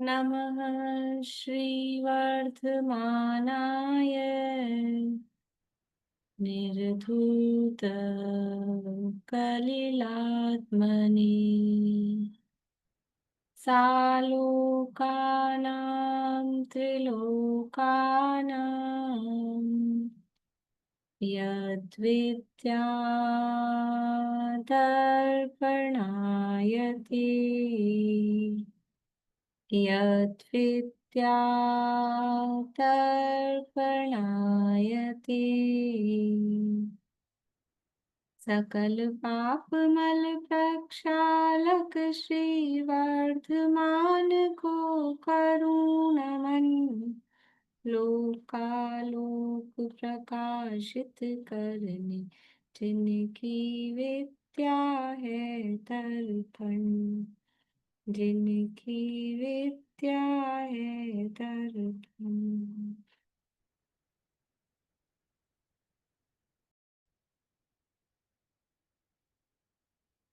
नमः श्रीवर्धमानाय निर्धूतकलिलात्मने सालोकानां त्रिलोकानां यद्विद्यादर्पणायते यद्विद्यादर्पणायते सकल पापमल प्रक्षालक श्रीवर्धमान को करुणमन लोकालोक प्रकाशित करने जिनकी विद्या है दर्पण जिनकी विद्या है दर्पण।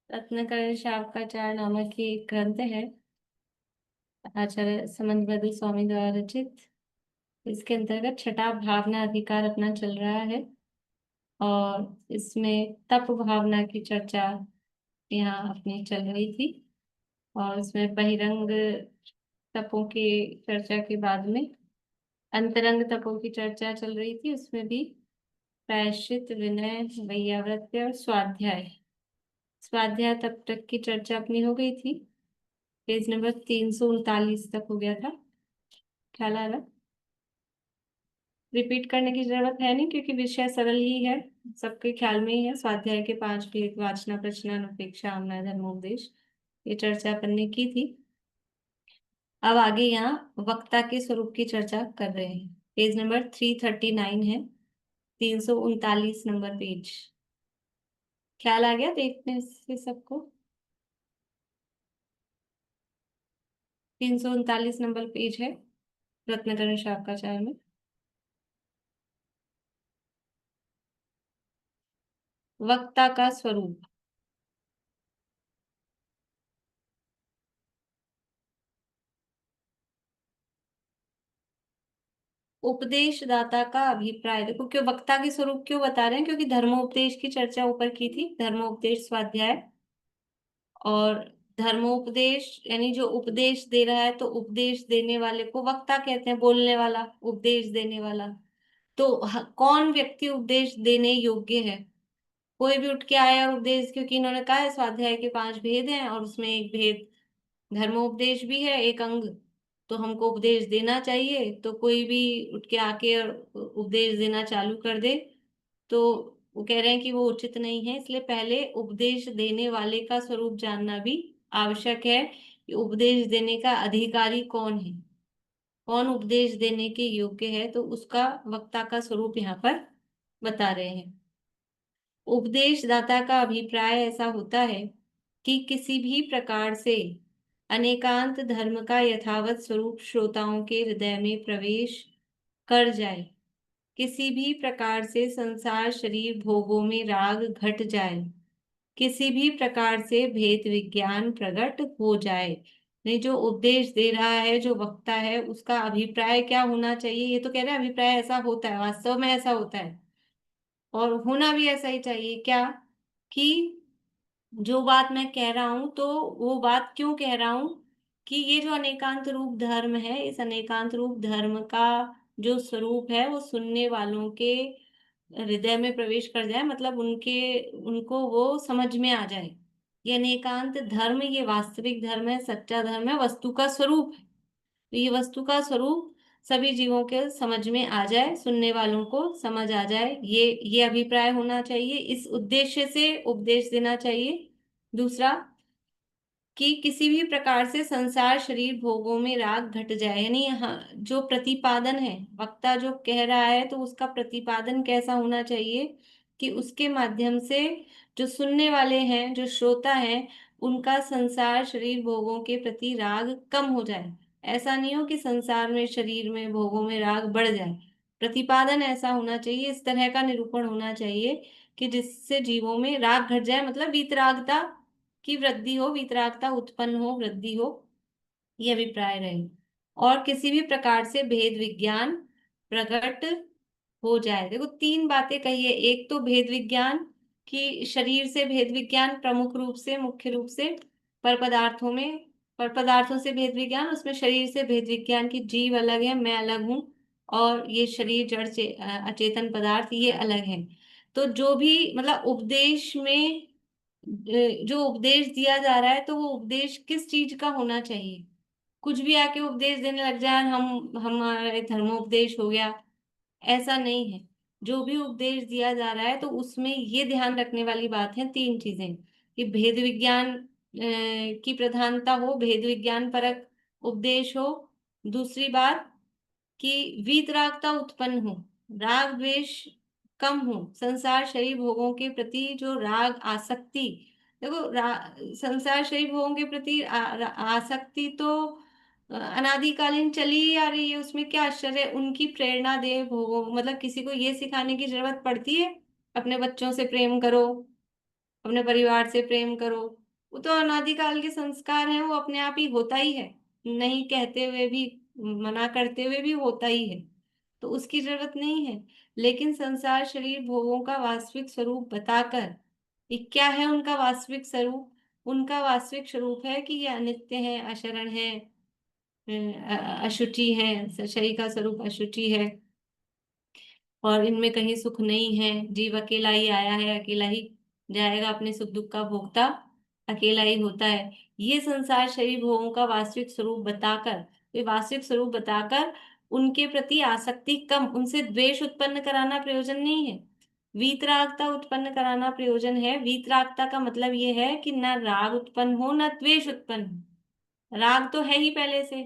रत्नाकर शावकाचार्य नामक ही एक ग्रंथ है, आचार्य समंतबद्ध स्वामी द्वारा रचित। इसके अंतर्गत छठा भावना अधिकार अपना चल रहा है और इसमें तप भावना की चर्चा यहाँ अपनी चल रही थी। और इसमें बहिरंग तपों की चर्चा के बाद में अंतरंग तपों की चर्चा चल रही थी। उसमें भी प्रायश्चित, विनय, वैयावृत्य और स्वाध्याय स्वाध्याय तप तक की चर्चा अपनी हो गई थी। पेज नंबर 339 तक हो गया था। ख्याल आ रहा? रिपीट करने की जरूरत है नहीं, क्योंकि विषय सरल ही है, सबके ख्याल में ही है। स्वाध्याय के 5 भेद, वाचना, प्रश्न, अपेक्षा, आमना, धर्मोपदेश, ये चर्चा अपन ने की थी। अब आगे यहाँ वक्ता के स्वरूप की चर्चा कर रहे हैं। पेज नंबर 339 है, 339 नंबर पेज। ख्याल आ गया देखने से सबको? 339 नंबर पेज है रत्नाकर शावकाचार्य में। वक्ता का स्वरूप। उपदेशदाता का अभिप्राय। देखो, क्यों वक्ता के स्वरूप क्यों बता रहे हैं? क्योंकि धर्मोपदेश की चर्चा ऊपर की थी, धर्मोपदेश स्वाध्याय। और धर्मोपदेश यानी जो उपदेश दे रहा है, तो उपदेश देने वाले को वक्ता कहते हैं, बोलने वाला, उपदेश देने वाला। तो कौन व्यक्ति उपदेश देने योग्य है? कोई भी उठ के आया और उपदेश, क्योंकि इन्होंने कहा है स्वाध्याय के 5 भेद हैं और उसमें एक भेद धर्मोपदेश भी है, एक अंग। तो हमको उपदेश देना चाहिए, तो कोई भी उठ के आके और उपदेश देना चालू कर दे, तो वो कह रहे हैं कि वो उचित नहीं है। इसलिए पहले उपदेश देने वाले का स्वरूप जानना भी आवश्यक है कि उपदेश देने का अधिकारी कौन है, कौन उपदेश देने के योग्य है। तो उसका वक्ता का स्वरूप यहाँ पर बता रहे हैं। उपदेशदाता का अभिप्राय ऐसा होता है कि किसी भी प्रकार से अनेकांत धर्म का यथावत स्वरूप श्रोताओं के हृदय में प्रवेश कर जाए, किसी भी प्रकार से संसार शरीर भोगों में राग घट जाए, किसी भी प्रकार से भेद विज्ञान प्रकट हो जाए। नहीं, जो उपदेश दे रहा है, जो वक्ता है, उसका अभिप्राय क्या होना चाहिए? ये तो कह रहे हैं अभिप्राय ऐसा होता है, वास्तव में ऐसा होता है और होना भी ऐसा ही चाहिए। क्या? कि जो बात मैं कह रहा हूं, तो वो बात क्यों कह रहा हूं कि ये जो अनेकांत रूप धर्म है, इस अनेकांत रूप धर्म का जो स्वरूप है, वो सुनने वालों के हृदय में प्रवेश कर जाए, मतलब उनको वो समझ में आ जाए। ये अनेकांत धर्म, ये वास्तविक धर्म है, सच्चा धर्म है, वस्तु का स्वरूप है। तो ये वस्तु का स्वरूप सभी जीवों के समझ में आ जाए, सुनने वालों को समझ आ जाए, ये अभिप्राय होना चाहिए। इस उद्देश्य से उपदेश देना चाहिए। दूसरा, कि किसी भी प्रकार से संसार शरीर भोगों में राग घट जाए, यानी यहाँ जो प्रतिपादन है, वक्ता जो कह रहा है, तो उसका प्रतिपादन कैसा होना चाहिए कि उसके माध्यम से जो सुनने वाले हैं, जो श्रोता हैं, उनका संसार शरीर भोगों के प्रति राग कम हो जाए। ऐसा नहीं हो कि संसार में, शरीर में, भोगों में राग बढ़ जाए। प्रतिपादन ऐसा होना चाहिए, इस तरह का निरूपण होना चाहिए कि जिससे जीवों में राग घट जाए, मतलब वीतरागता की वृद्धि हो, वीतरागता उत्पन्न हो, वृद्धि हो, ये अभिप्राय रहे। और किसी भी प्रकार से भेद विज्ञान प्रकट हो जाए। देखो तीन बातें कही है। एक तो भेद विज्ञान की, शरीर से भेद विज्ञान प्रमुख रूप से, मुख्य रूप से पर पदार्थों में, पर पदार्थों से भेद विज्ञान, उसमें शरीर से भेद विज्ञान की जीव अलग है, मैं अलग हूँ, और ये शरीर अचेतन पदार्थ ये अलग है। तो जो भी मतलब उपदेश में जो उपदेश दिया जा रहा है, तो वो उपदेश किस चीज का होना चाहिए। कुछ भी आके उपदेश देने लग जाए, हम हमारे धर्मोपदेश हो गया, ऐसा नहीं है। जो भी उपदेश दिया जा रहा है तो उसमें ये ध्यान रखने वाली बात है, तीन चीजें, कि भेद विज्ञान की प्रधानता हो, भेद विज्ञान परक उपदेश हो। दूसरी बात कि वीतरागता उत्पन्न हो, राग द्वेष कम हो, संसार शरीर भोगों के प्रति जो राग आसक्ति, देखो संसार शरीर भोगों के प्रति आसक्ति तो अनादिकालीन चली ही आ रही है, उसमें क्या आश्चर्य है। उनकी प्रेरणा दे भोगों, मतलब किसी को ये सिखाने की जरूरत पड़ती है अपने बच्चों से प्रेम करो, अपने परिवार से प्रेम करो। वो तो अनादिकाल के संस्कार हैं, वो अपने आप ही होता ही है, नहीं कहते हुए भी, मना करते हुए भी होता ही है, तो उसकी जरूरत नहीं है। लेकिन संसार शरीर भोगों का वास्तविक स्वरूप बताकर, ये क्या है उनका वास्तविक स्वरूप, उनका वास्तविक स्वरूप है कि ये अनित्य है, अशरण है, अशुचि है, शरीर का स्वरूप अशुचि है, और इनमें कहीं सुख नहीं है। जीव अकेला ही आया है, अकेला ही जाएगा, अपने सुख दुख का भोगता अकेला ही होता है। ये संसार शरीर भोगों का वास्तविक स्वरूप बताकर, ये वास्तविक स्वरूप बताकर उनके प्रति आसक्ति कम, उनसे द्वेष उत्पन्न कराना प्रयोजन नहीं है, वीतरागता उत्पन्न कराना प्रयोजन है। वीतरागता का मतलब ये है कि न राग उत्पन्न हो, न द्वेष उत्पन्न हो। राग तो है ही पहले से,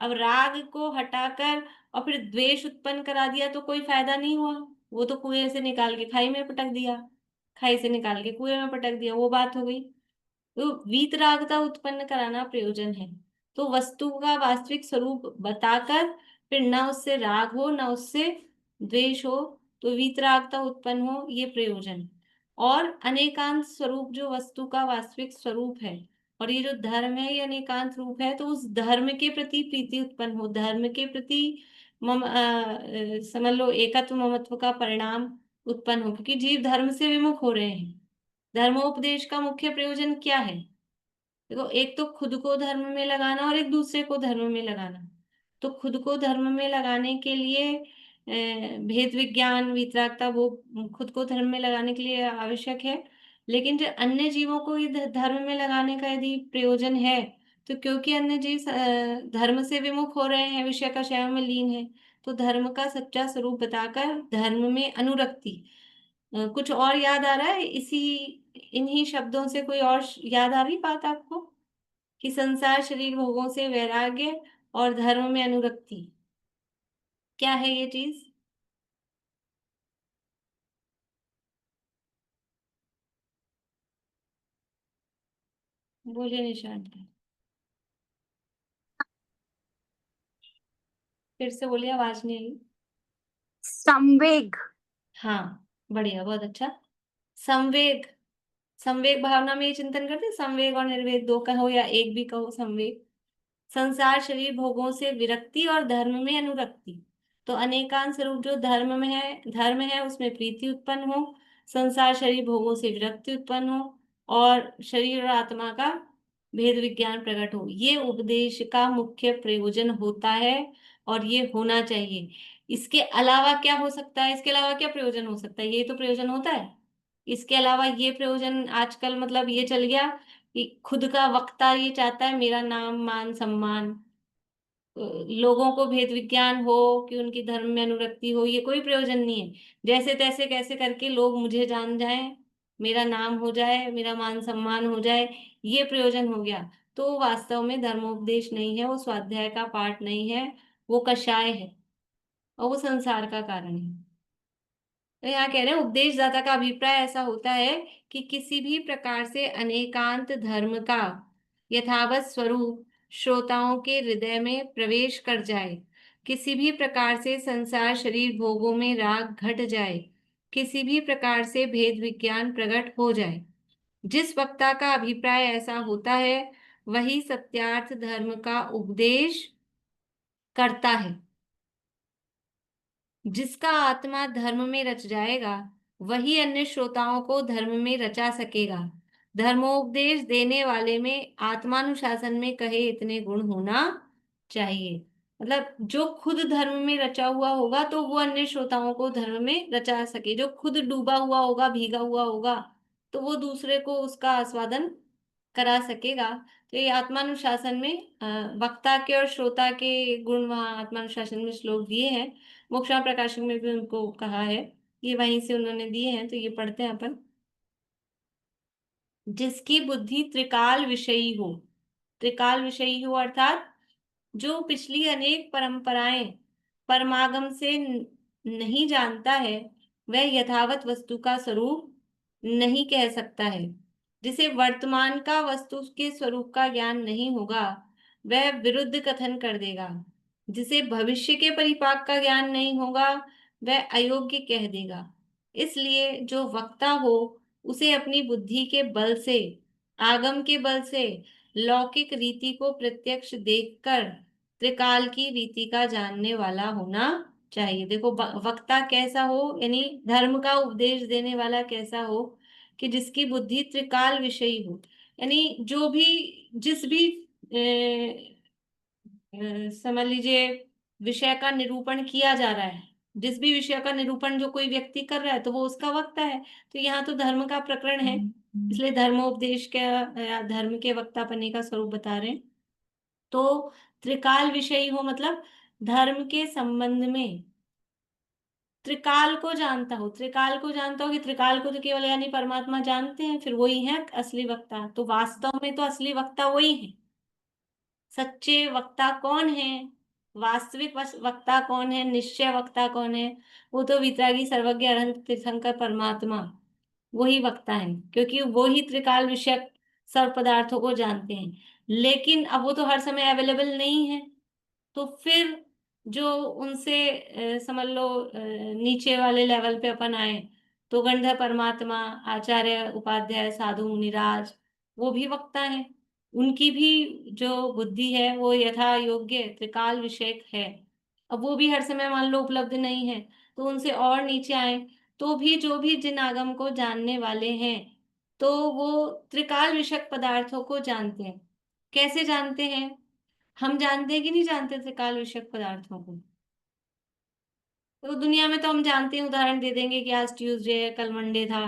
अब राग को हटाकर और फिर द्वेष उत्पन्न करा दिया तो कोई फायदा नहीं हुआ। वो तो कुएं से निकाल के खाई में पटक दिया, खाई से निकाल के कुएं में पटक दिया, वो बात हो गई। तो वीतरागता उत्पन्न कराना प्रयोजन है। तो वस्तु का वास्तविक स्वरूप बताकर फिर ना उससे राग हो ना उससे द्वेष हो, तो वीतरागता उत्पन्न हो, ये प्रयोजन। और अनेकांत स्वरूप जो वस्तु का वास्तविक स्वरूप है, और ये जो धर्म है ये अनेकांत रूप है, तो उस धर्म के प्रति प्रीति उत्पन्न हो, धर्म के प्रति समझ लो एकत्व ममत्व का परिणाम उत्पन्न हो, क्योंकि जीव धर्म से विमुख हो रहे हैं। धर्मोपदेश का मुख्य प्रयोजन क्या है। देखो एक तो खुद को धर्म में लगाना और एक दूसरे को धर्म में लगाना। तो खुद को धर्म में लगाने के लिए भेद विज्ञान वितरागता वो खुद को धर्म में लगाने के लिए आवश्यक है। लेकिन जो अन्य जीवों को ये धर्म में लगाने का यदि प्रयोजन है, तो क्योंकि अन्य जीव धर्म से विमुख हो रहे हैं, विषय का शय में लीन है, तो धर्म का सच्चा स्वरूप बताकर धर्म में अनुरक्ति। कुछ और याद आ रहा है इसी, इन्हीं शब्दों से कोई और याद आ रही बात आपको, कि संसार शरीर भोगों से वैराग्य और धर्म में अनुरक्ति, क्या है ये चीज। बोलिए निशांत, फिर से बोलिए, आवाज नहीं आई। संवेग। हाँ, बढ़िया, बहुत अच्छा। संवेग, संवेग भावना में ये चिंतन करते हैं, संवेग और निर्वेग दो कहो या एक भी कहो, संवेग संसार शरीर भोगों से विरक्ति और धर्म में अनुरक्ति। तो अनेकांत स्वरूप जो धर्म में है, धर्म है उसमें प्रीति उत्पन्न हो, संसार शरीर भोगों से विरक्ति उत्पन्न हो, और शरीर और आत्मा का भेद विज्ञान प्रकट हो, ये उपदेश का मुख्य प्रयोजन होता है, और ये होना चाहिए। इसके अलावा क्या हो सकता है, इसके अलावा क्या प्रयोजन हो सकता है, ये तो प्रयोजन होता है। इसके अलावा ये प्रयोजन आजकल मतलब ये चल गया कि खुद का वक्ता ये चाहता है मेरा नाम मान सम्मान, लोगों को भेद विज्ञान हो, कि उनकी धर्म में अनुरक्ति हो, ये कोई प्रयोजन नहीं है। जैसे तैसे कैसे करके लोग मुझे जान जाएं, मेरा नाम हो जाए, मेरा मान सम्मान हो जाए, ये प्रयोजन हो गया। तो वास्तव में धर्मोपदेश नहीं है, वो स्वाध्याय का पाठ नहीं है, वो कषाय है, और वो संसार का कारण है। तो यहाँ कह रहे हैं उपदेशदाता का अभिप्राय ऐसा होता है कि किसी भी प्रकार से अनेकांत धर्म का यथावत स्वरूप श्रोताओं के हृदय में प्रवेश कर जाए, किसी भी प्रकार से संसार शरीर भोगों में राग घट जाए, किसी भी प्रकार से भेद विज्ञान प्रकट हो जाए। जिस वक्ता का अभिप्राय ऐसा होता है, वही सत्यार्थ धर्म का उपदेश करता है। जिसका आत्मा धर्म में रच जाएगा, वही अन्य श्रोताओं को धर्म में रचा सकेगा। धर्मोपदेश देने वाले में आत्मानुशासन में कहे इतने गुण होना चाहिए। मतलब जो खुद धर्म में रचा हुआ होगा तो वो अन्य श्रोताओं को धर्म में रचा सके। जो खुद डूबा हुआ होगा, भीगा हुआ होगा, तो वो दूसरे को उसका आस्वादन करा सकेगा। तो ये आत्मानुशासन में वक्ता के और श्रोता के गुण वहाँ आत्मानुशासन में श्लोक दिए हैं। मोक्षमा प्रकाशक में भी उनको कहा है, ये वहीं से उन्होंने दिए हैं, तो ये पढ़ते हैं अपन। जिसकी बुद्धि त्रिकाल विषयी हो। त्रिकाल विषयी हो अर्थात जो पिछली अनेक परंपराएं परमागम से नहीं जानता है, वह यथावत वस्तु का स्वरूप नहीं कह सकता है। जिसे वर्तमान का वस्तु के स्वरूप का ज्ञान नहीं होगा, वह विरुद्ध कथन कर देगा। जिसे भविष्य के परिपाक का ज्ञान नहीं होगा, वह अयोग्य कह देगा। इसलिए जो वक्ता हो, उसे अपनी बुद्धि के बल से, आगम के बल से, लौकिक रीति को प्रत्यक्ष देखकर त्रिकाल की रीति का जानने वाला होना चाहिए। देखो, वक्ता कैसा हो, यानी धर्म का उपदेश देने वाला कैसा हो, कि जिसकी बुद्धि त्रिकाल विषयी हो। यानी जो भी, जिस भी समझ लीजिए विषय का निरूपण किया जा रहा है, जिस भी विषय का निरूपण जो कोई व्यक्ति कर रहा है, तो वो उसका वक्ता है। तो यहाँ तो धर्म का प्रकरण है, इसलिए धर्मोपदेश का या धर्म के वक्तापने का स्वरूप बता रहे हैं। तो त्रिकाल विषयी हो मतलब धर्म के संबंध में त्रिकाल को जानता हो। त्रिकाल को जानता हो कि त्रिकाल को तो केवल यानी परमात्मा जानते हैं, फिर वही है असली वक्ता। तो वास्तव में तो असली वक्ता वही है। सच्चे वक्ता कौन है, वास्तविक वक्ता कौन है, निश्चय वक्ता कौन है, वो तो वितरागी सर्वज्ञ अनंत तीर्थंकर परमात्मा, वही वक्ता है। क्योंकि वो ही त्रिकाल विषयक सर्व पदार्थों को जानते हैं। लेकिन अब वो तो हर समय अवेलेबल नहीं है, तो फिर जो उनसे समझ लो नीचे वाले लेवल पे अपन आए, तो गंधर्व परमात्मा, आचार्य उपाध्याय, साधु मुनिराज, वो भी वक्ता है। उनकी भी जो बुद्धि है वो यथा योग्य त्रिकाल विषयक है। अब वो भी हर समय मान लो उपलब्ध नहीं है, तो उनसे और नीचे आए तो भी जो भी जिन आगम को जानने वाले हैं, तो वो त्रिकाल विषयक पदार्थों को जानते हैं। कैसे जानते हैं? हम जानते हैं कि नहीं जानते त्रिकाल विषयक पदार्थों को? तो दुनिया में तो हम जानते हैं, उदाहरण दे देंगे कि आज ट्यूसडे है, कल मंडे था,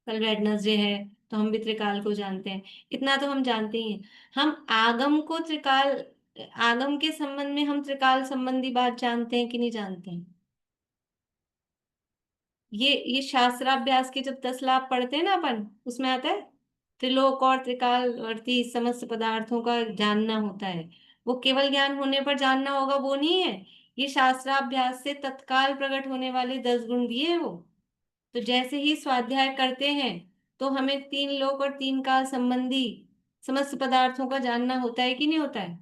कल वेडनेसडे है, तो हम भी त्रिकाल को जानते हैं। इतना तो हम जानते ही हैं। हम आगम को त्रिकाल, आगम के संबंध में हम त्रिकाल संबंधी बात जानते हैं कि नहीं जानते हैं? ये शास्त्राभ्यास के जब 10 लाभ पढ़ते हैं ना अपन, उसमें आता है त्रिलोक और त्रिकालवर्ती समस्त पदार्थों का जानना होता है। वो केवल ज्ञान होने पर जानना होगा वो नहीं है, ये शास्त्राभ्यास से तत्काल प्रकट होने वाले 10 गुण दिए हैं वो। तो जैसे ही स्वाध्याय करते हैं, तो हमें 3 लोक और 3 काल संबंधी समस्त पदार्थों का जानना होता है कि नहीं होता है?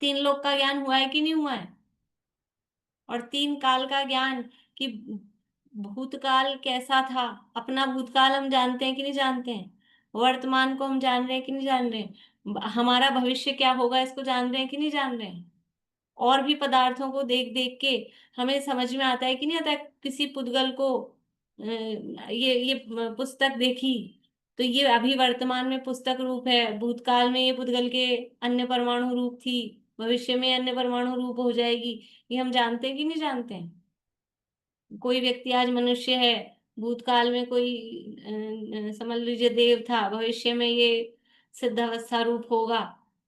3 लोक का ज्ञान हुआ है कि नहीं हुआ है? और 3 काल का ज्ञान, कि भूतकाल कैसा था, अपना भूतकाल हम जानते हैं कि नहीं जानते हैं? वर्तमान को हम जान रहे हैं कि नहीं जान रहे हैं? हमारा भविष्य क्या होगा इसको जान रहे हैं कि नहीं जान रहे हैं? और भी पदार्थों को देख देख के हमें समझ में आता है कि नहीं आता है? किसी पुद्गल को ये पुस्तक देखी, तो ये अभी वर्तमान में पुस्तक रूप है, भूतकाल में ये पुद्गल के अन्य परमाणु रूप थी, भविष्य में अन्य परमाणु रूप हो जाएगी। ये हम जानते हैं कि नहीं जानते हैं? कोई व्यक्ति आज मनुष्य है, भूतकाल में कोई समझ लीजिए देव था, भविष्य में ये सिद्धावस्था रूप होगा।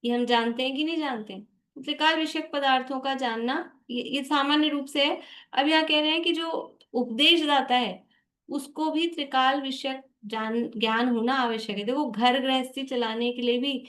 ये हम जानते हैं कि नहीं जानते हैं? त्रिकाल विषयक पदार्थों का जानना ये सामान्य रूप से है। अब यहाँ कह रहे हैं कि जो उपदेश दाता है, उसको भी त्रिकाल विषयक ज्ञान होना आवश्यक है। देखो, घर गृहस्थी चलाने के लिए भी,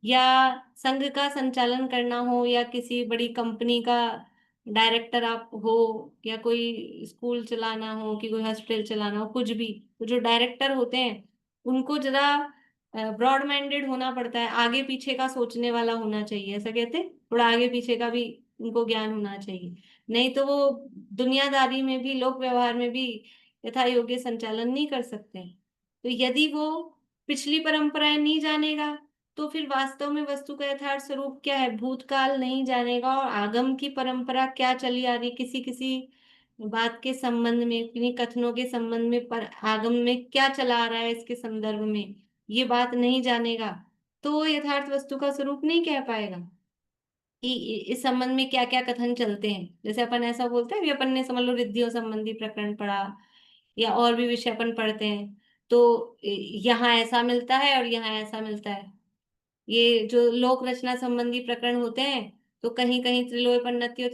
या संघ का संचालन करना हो, या किसी बड़ी कंपनी का डायरेक्टर आप हो, या कोई स्कूल चलाना हो, कि कोई हॉस्पिटल चलाना हो, कुछ भी, तो जो डायरेक्टर होते हैं उनको जरा ब्रॉड माइंडेड होना पड़ता है, आगे पीछे का सोचने वाला होना चाहिए। ऐसा कहते हैं, थोड़ा आगे पीछे का भी उनको ज्ञान होना चाहिए। नहीं तो वो दुनियादारी में भी, लोक व्यवहार में भी यथा योग्य संचालन नहीं कर सकते। तो यदि वो पिछली परंपराएं नहीं जानेगा, तो फिर वास्तव में वस्तु का यथार्थ स्वरूप क्या है? भूतकाल नहीं जानेगा, और आगम की परंपरा क्या चली आ रही, किसी किसी बात के संबंध में, किन्हीं कथनों के संबंध में, पर आगम में क्या चला आ रहा है इसके संदर्भ में, ये बात नहीं जानेगा, तो वो यथार्थ वस्तु का स्वरूप नहीं कह पाएगा कि इस संबंध में क्या क्या कथन चलते हैं। जैसे अपन ऐसा बोलते हैं, अभी अपन ने समझ लो रिद्धियों संबंधी प्रकरण पढ़ा, या और भी विषय अपन पढ़ते हैं, तो यहाँ ऐसा मिलता है और यहाँ ऐसा मिलता है। ये जो लोक रचना संबंधी प्रकरण होते हैं, तो कहीं कहीं त्रिलोक पन्नति और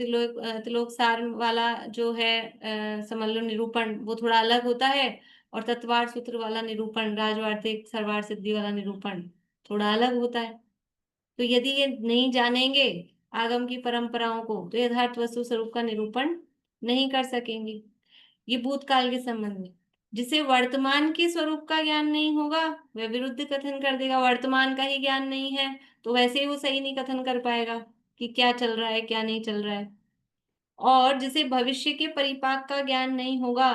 त्रिलोक सार वाला जो है समझ लो निरूपण, वो थोड़ा अलग होता है, और तत्वार्थ सूत्र वाला निरूपण, राजवार्तिक सर्वार्थ सिद्धि वाला निरूपण थोड़ा अलग होता है। तो यदि ये नहीं जानेंगे आगम की परंपराओं को, तो यथार्थ वस्तु स्वरूप का निरूपण नहीं कर सकेंगे। ये भूतकाल के संबंध में। जिसे वर्तमान के स्वरूप का ज्ञान नहीं होगा, वह विरुद्ध कथन कर देगा। वर्तमान का ही ज्ञान नहीं है, तो वैसे ही वो सही नहीं कथन कर पाएगा कि क्या चल रहा है क्या नहीं चल रहा है। और जिसे भविष्य के परिपाक का ज्ञान नहीं होगा,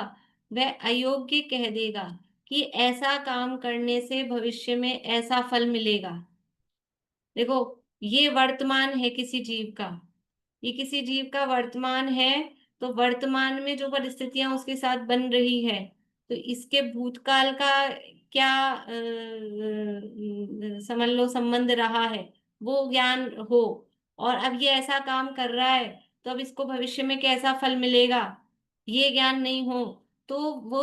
वह अयोग्य कह देगा कि ऐसा काम करने से भविष्य में ऐसा फल मिलेगा। देखो, ये वर्तमान है किसी जीव का, ये किसी जीव का वर्तमान है, तो वर्तमान में जो परिस्थितियां उसके साथ बन रही है, तो इसके भूतकाल का क्या समझ लो संबंध रहा है, वो ज्ञान हो। और अब ये ऐसा काम कर रहा है, तो अब इसको भविष्य में कैसा फल मिलेगा, ये ज्ञान नहीं हो, तो वो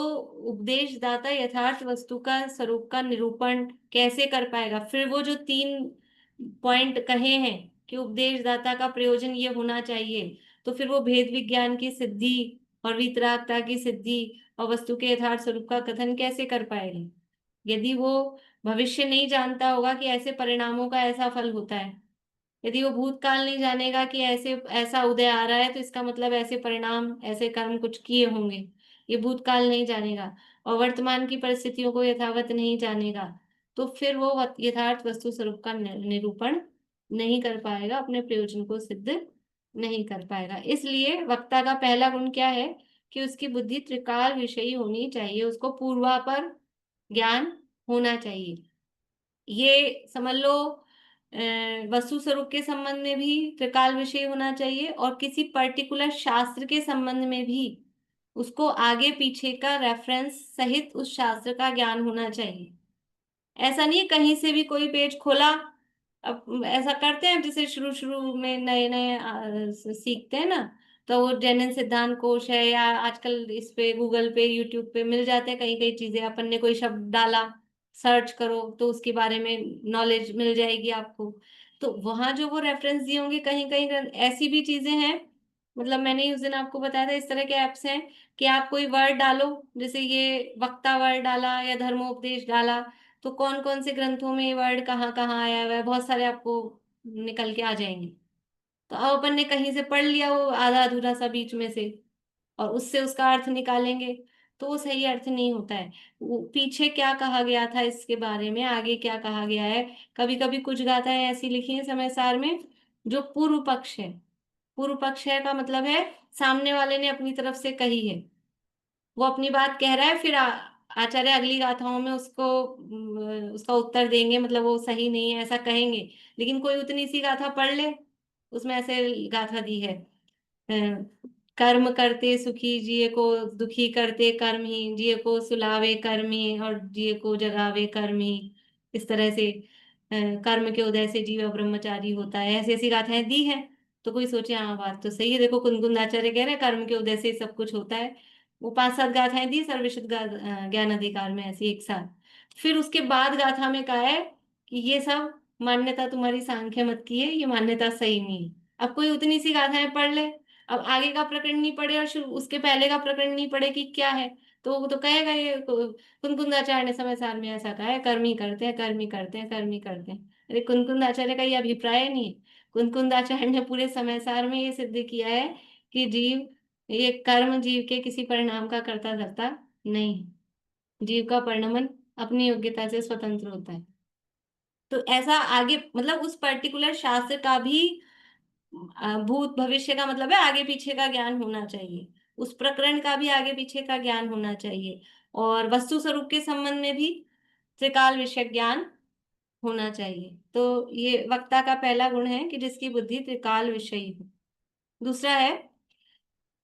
उपदेशदाता यथार्थ वस्तु का स्वरूप का निरूपण कैसे कर पाएगा? फिर वो जो 3 पॉइंट कहे हैं कि उपदेशदाता का प्रयोजन ये होना चाहिए, तो फिर वो भेद विज्ञान की सिद्धि और वीतरागता की सिद्धि और वस्तु के यथार्थ स्वरूप का कथन कैसे कर पाएगा, यदि वो भविष्य नहीं जानता होगा कि ऐसे परिणामों का ऐसा फल होता है। यदि वो भूतकाल नहीं जानेगा कि ऐसे ऐसा उदय आ रहा है, तो इसका मतलब ऐसे परिणाम ऐसे कर्म कुछ किए होंगे, ये भूतकाल नहीं जानेगा, और वर्तमान की परिस्थितियों को यथावत नहीं जानेगा, तो फिर वो यथार्थ वस्तु स्वरूप का निरूपण नहीं कर पाएगा, अपने प्रयोजन को सिद्ध नहीं कर पाएगा। इसलिए वक्ता का पहला गुण क्या है? कि उसकी बुद्धि त्रिकाल विषयी होनी चाहिए, उसको पूर्वापर ज्ञान होना चाहिए। ये समझ लो वस्तु स्वरूप के संबंध में भी त्रिकाल विषय होना चाहिए, और किसी पर्टिकुलर शास्त्र के संबंध में भी उसको आगे पीछे का रेफरेंस सहित उस शास्त्र का ज्ञान होना चाहिए। ऐसा नहीं है कहीं से भी कोई पेज खोला। अब ऐसा करते हैं, जैसे शुरू शुरू में नए नए सीखते हैं ना, तो वो जैनन सिद्धांत कोश है, या आजकल इस पे गूगल पे यूट्यूब पे मिल जाते हैं कई कई चीजें, अपन ने कोई शब्द डाला, सर्च करो तो उसके बारे में नॉलेज मिल जाएगी आपको। तो वहां जो वो रेफरेंस दिए होंगे, कहीं कहीं ऐसी भी चीजें हैं, मतलब मैंने ही उस दिन आपको बताया था, इस तरह के एप्स हैं कि आप कोई वर्ड डालो, जैसे ये वक्ता वर्ड डाला या धर्मोपदेश डाला, तो कौन कौन से ग्रंथों में ये वर्ड कहाँ कहाँ आया हुआ है, बहुत सारे आपको निकल के आ जाएंगे। तो अब अपन ने कहीं से पढ़ लिया वो आधा अधूरा सा बीच में से, और उससे उसका अर्थ निकालेंगे, तो वो सही अर्थ नहीं होता है। वो पीछे क्या कहा गया था इसके बारे में, आगे क्या कहा गया है। कभी कभी कुछ गाथाएं ऐसी लिखी हैं समय सार में जो पूर्व पक्ष है। पूर्व पक्ष है का मतलब है सामने वाले ने अपनी तरफ से कही है, वो अपनी बात कह रहा है, फिर आचार्य अगली गाथाओं में उसको उसका उत्तर देंगे, मतलब वो सही नहीं है ऐसा कहेंगे। लेकिन कोई उतनी सी गाथा पढ़ ले, उसमें ऐसे गाथा दी है, कर्म करते सुखी जिये को, दुखी करते कर्म ही, जिये को सुलावे कर्म ही, और जिये को जगावे कर्म ही। इस तरह से कर्म के उदय से जीव ब्रह्मचारी होता है, ऐसी ऐसी गाथाएं दी हैं। तो कोई सोचे हाँ बात तो सही है, देखो कुनकुन आचार्य कह रहे हैं कर्म के उदय से सब कुछ होता है। वो 5-7 गाथाएं दी सर्वविशुद्ध ज्ञान अधिकार में, ऐसी एक साथ। फिर उसके बाद गाथा में कहा है कि ये सब मान्यता तुम्हारी सांख्य मत की है, ये मान्यता सही नहीं है। अब कोई उतनी सी गाथाएं पढ़ ले, अब आगे का प्रकरण नहीं पढ़े और उसके पहले का प्रकरण नहीं पढ़े कि क्या है, तो वो तो कहेगा ये कुनकुंदाचार्य ने समय सार में ऐसा कहा है, कर्म ही करते हैं कर्म ही करते हैं कर्म ही करते हैं। अरे कुनकुंदाचार्य का ये अभिप्राय नहीं है। कुनकुंदाचार्य ने पूरे समय सार में ये सिद्ध किया है कि जीव, ये कर्म जीव के किसी परिणाम का कर्ता धर्ता नहीं है। जीव का परिणमन अपनी योग्यता से स्वतंत्र होता है। तो ऐसा आगे मतलब उस पर्टिकुलर शास्त्र का भी भूत भविष्य का मतलब है आगे पीछे का ज्ञान होना चाहिए, उस प्रकरण का भी आगे पीछे का ज्ञान होना चाहिए, और वस्तु स्वरूप के संबंध में भी त्रिकाल विषय ज्ञान होना चाहिए। तो ये वक्ता का पहला गुण है कि जिसकी बुद्धि त्रिकाल विषयी हो। दूसरा है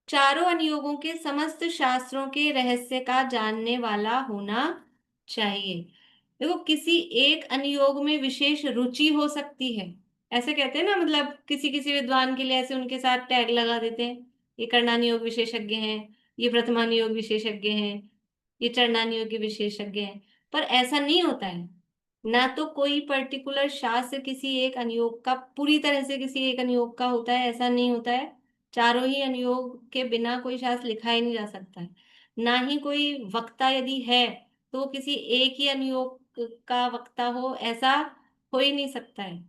चारों अनुयोगों के समस्त शास्त्रों के रहस्य का जानने वाला होना चाहिए। देखो किसी एक अनुयोग में विशेष रुचि हो सकती है, ऐसे कहते हैं ना, मतलब किसी किसी विद्वान के लिए ऐसे उनके साथ टैग लगा देते हैं, ये कर्णानुयोग विशेषज्ञ हैं, ये प्रथमानुयोग विशेषज्ञ हैं, ये चरणानुयोग के विशेषज्ञ हैं। पर ऐसा नहीं होता है। ना तो कोई पर्टिकुलर शास्त्र किसी एक अनुयोग का पूरी तरह से किसी एक अनुयोग का होता है, ऐसा नहीं होता है। चारों ही अनुयोग के बिना कोई शास्त्र लिखा ही नहीं जा सकता है। ना ही कोई वक्ता यदि है तो वो किसी एक ही अनुयोग का वक्ता हो, ऐसा हो ही नहीं सकता है।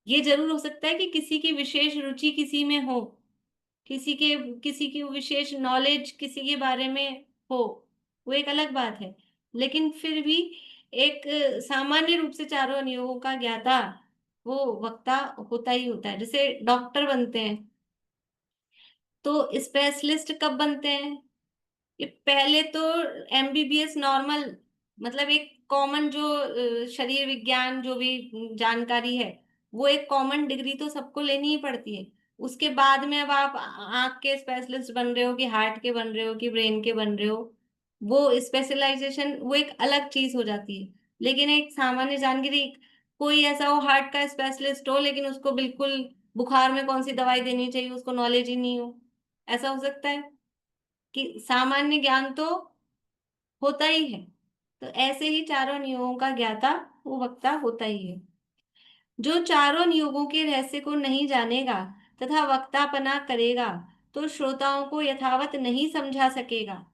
ये जरूर हो सकता है कि किसी की विशेष रुचि किसी में हो, किसी की विशेष नॉलेज किसी के बारे में हो, वो एक अलग बात है। लेकिन फिर भी एक सामान्य रूप से चारों अनुयोगों का ज्ञाता वो वक्ता होता ही होता है। जैसे डॉक्टर बनते हैं तो स्पेशलिस्ट कब बनते हैं? ये पहले तो एमबीबीएस नॉर्मल, मतलब एक कॉमन जो शरीर विज्ञान जो भी जानकारी है, वो एक कॉमन डिग्री तो सबको लेनी ही पड़ती है। उसके बाद में अब आप आंख के स्पेशलिस्ट बन रहे हो कि हार्ट के बन रहे हो कि ब्रेन के बन रहे हो, वो स्पेशलाइजेशन वो एक अलग चीज हो जाती है। लेकिन एक सामान्य जानकारी, कोई ऐसा हो हार्ट का स्पेशलिस्ट हो लेकिन उसको बिल्कुल बुखार में कौन सी दवाई देनी चाहिए उसको नॉलेज ही नहीं हो, ऐसा हो सकता है कि सामान्य ज्ञान तो होता ही है। तो ऐसे ही चारों नियोगों का ज्ञाता वो वक्ता होता ही है। जो चारों नियोगों के रहस्य को नहीं जानेगा तथा वक्तापना करेगा तो श्रोताओं को यथावत नहीं समझा सकेगा।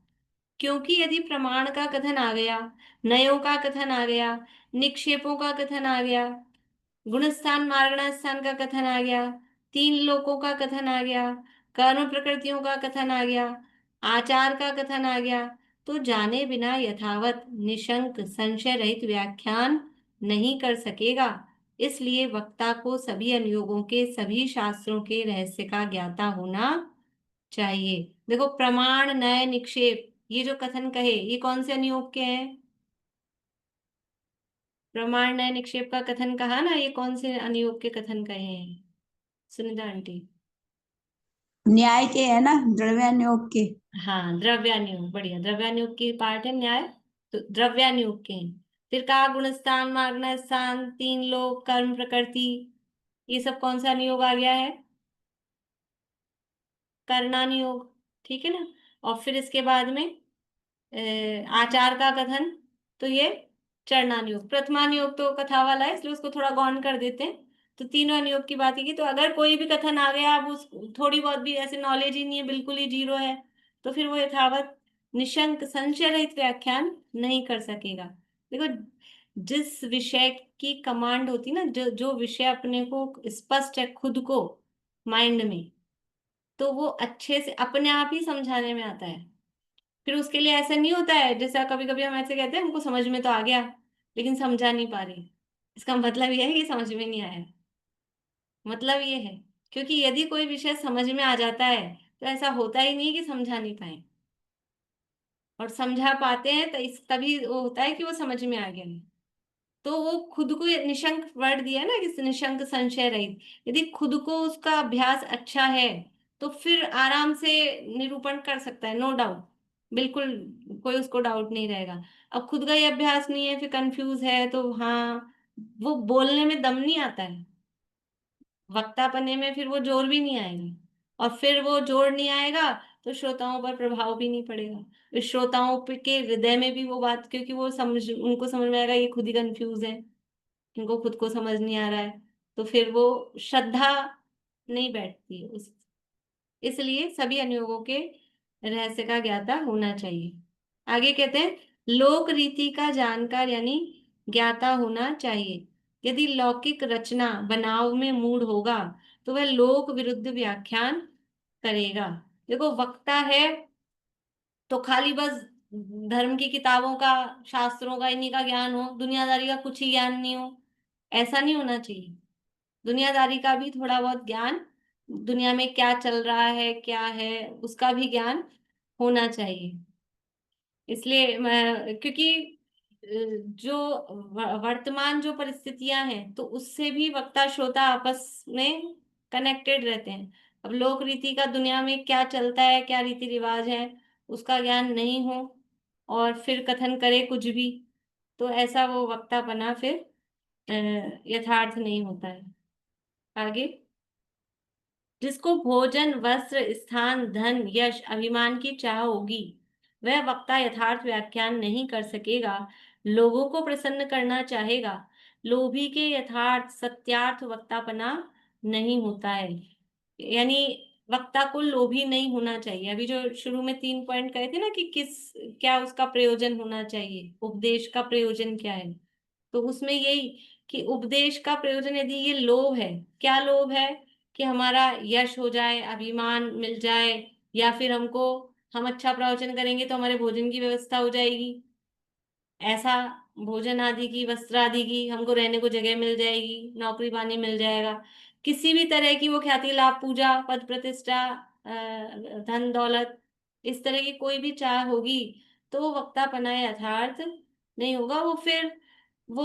क्योंकि यदि प्रमाण का कथन आ गया, नयों का कथन आ गया, निक्षेपों का कथन आ गया, गुणस्थान मारणा स्थान का कथन आ गया, तीन लोकों का कथन आ गया, कर्म प्रकृतियों का कथन आ गया, आचार का कथन आ गया, तो जाने बिना यथावत निशंक संशय रहित व्याख्यान नहीं कर सकेगा। इसलिए वक्ता को सभी अनुयोगों के सभी शास्त्रों के रहस्य का ज्ञाता होना चाहिए। देखो प्रमाण नय निक्षेप ये जो कथन कहे ये कौन से अनुयोग के हैं? प्रमाण नय निक्षेप का कथन कहा ना, ये कौन से अनुयोग के कथन कहे हैं सुनीता आंटी? न्याय के है ना, द्रव्यानुयोग के। हाँ द्रव्यानुयोग, बढ़िया, द्रव्यानुयोग की पार्ट है न्याय, तो द्रव्यानुयोग के हैं। फिर कहा गुणस्थान मागना स्थान तीन लोक कर्म प्रकृति, ये सब कौन सा अनुयोग आ गया है? कर्णानुयोग, ठीक है ना। और फिर इसके बाद में आचार का कथन, तो ये चरणानुयोग। प्रथमानुयोग तो कथा वाला है इसलिए उसको थोड़ा गौण कर देते हैं। तो तीनों अनुयोग की बात की, तो अगर कोई भी कथन आ गया अब उस थोड़ी बहुत भी ऐसे नॉलेज ही नहीं है, बिल्कुल ही जीरो है, तो फिर वो यथावत निशंक संशय रहित व्याख्यान नहीं कर सकेगा। देखो जिस विषय की कमांड होती ना, जो जो विषय अपने को स्पष्ट है खुद को माइंड में, तो वो अच्छे से अपने आप ही समझाने में आता है। फिर उसके लिए ऐसा नहीं होता है जैसा कभी कभी हम ऐसे कहते हैं हमको समझ में तो आ गया लेकिन समझा नहीं पा रही, इसका मतलब यह है कि समझ में नहीं आया। मतलब ये है, क्योंकि यदि कोई विषय समझ में आ जाता है तो ऐसा होता ही नहीं कि समझा नहीं पाए, और समझा पाते हैं तो इस तभी वो होता है कि वो समझ में आ गया। तो वो खुद को ये निशंक वर्ड दिया है ना कि निशंक संशय रहित, यदि खुद को उसका अभ्यास अच्छा है तो फिर आराम से निरूपण कर सकता है, नो डाउट, बिल्कुल कोई उसको डाउट नहीं रहेगा। अब खुद का ही अभ्यास नहीं है फिर कंफ्यूज है तो हाँ, वो बोलने में दम नहीं आता है, वक्तापने में फिर वो जोर भी नहीं आएगा, और फिर वो जोर नहीं आएगा तो श्रोताओं पर प्रभाव भी नहीं पड़ेगा। इस श्रोताओं के हृदय में भी वो बात, क्योंकि वो समझ उनको समझ में आएगा ये खुद ही कंफ्यूज है, इनको खुद को समझ नहीं आ रहा है, तो फिर वो श्रद्धा नहीं बैठती है उस, इसलिए सभी अनुयोगों के रहस्य का ज्ञाता होना चाहिए। आगे कहते हैं लोक रीति का जानकार यानी ज्ञाता होना चाहिए। यदि लौकिक रचना बनाव में मूढ़ होगा तो वह लोक विरुद्ध व्याख्यान करेगा। देखो वक्ता है तो खाली बस धर्म की किताबों का, शास्त्रों का, इन्हीं का ज्ञान हो, दुनियादारी का कुछ ही ज्ञान नहीं हो, ऐसा नहीं होना चाहिए। दुनियादारी का भी थोड़ा बहुत ज्ञान, दुनिया में क्या चल रहा है क्या है उसका भी ज्ञान होना चाहिए। इसलिए क्योंकि जो वर्तमान जो परिस्थितियां हैं तो उससे भी वक्ता श्रोता आपस में कनेक्टेड रहते हैं। अब लोक रीति का दुनिया में क्या चलता है, क्या रीति रिवाज है, उसका ज्ञान नहीं हो और फिर कथन करे कुछ भी, तो ऐसा वो वक्तापना फिर यथार्थ नहीं होता है। आगे, जिसको भोजन, वस्त्र, स्थान, धन, यश, अभिमान की चाह होगी, वह वक्ता यथार्थ व्याख्यान नहीं कर सकेगा, लोगों को प्रसन्न करना चाहेगा। लोभी के यथार्थ सत्यार्थ वक्तापना नहीं होता है। यानी वक्ता को लोभी नहीं होना चाहिए। अभी जो शुरू में 3 पॉइंट कहे थे ना कि क्या उसका प्रयोजन होना चाहिए, उपदेश का प्रयोजन क्या है, तो उसमें यही कि उपदेश का प्रयोजन यदि ये लोभ है, क्या लोभ है, कि हमारा यश हो जाए, अभिमान मिल जाए, या फिर हम अच्छा प्रवचन करेंगे तो हमारे भोजन की व्यवस्था हो जाएगी, ऐसा भोजन आदि की, वस्त्र आदि की, हमको रहने को जगह मिल जाएगी, नौकरी पानी मिल जाएगा, किसी भी तरह की वो ख्याति लाभ पूजा पद प्रतिष्ठा धन दौलत, इस तरह की कोई भी चाह होगी तो वक्तापना यथार्थ नहीं होगा। वो फिर वो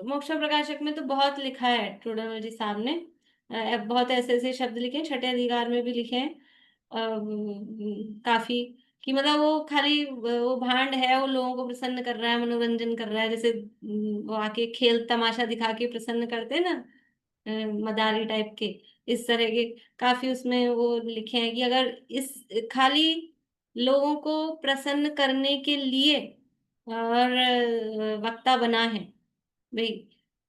मोक्ष प्रकाशक में तो बहुत लिखा है टोडामल साहब ने, बहुत ऐसे ऐसे शब्द लिखे हैं, छठे अधिकार में भी लिखे हैं काफी, कि मतलब वो खाली वो भांड है, वो लोगों को प्रसन्न कर रहा है, मनोरंजन कर रहा है, जैसे वो आके खेल तमाशा दिखा के प्रसन्न करते हैं ना, मदारी टाइप के, इस तरह के काफी उसमें वो लिखे हैं कि अगर इस खाली लोगों को प्रसन्न करने के लिए और वक्ता बना है भाई,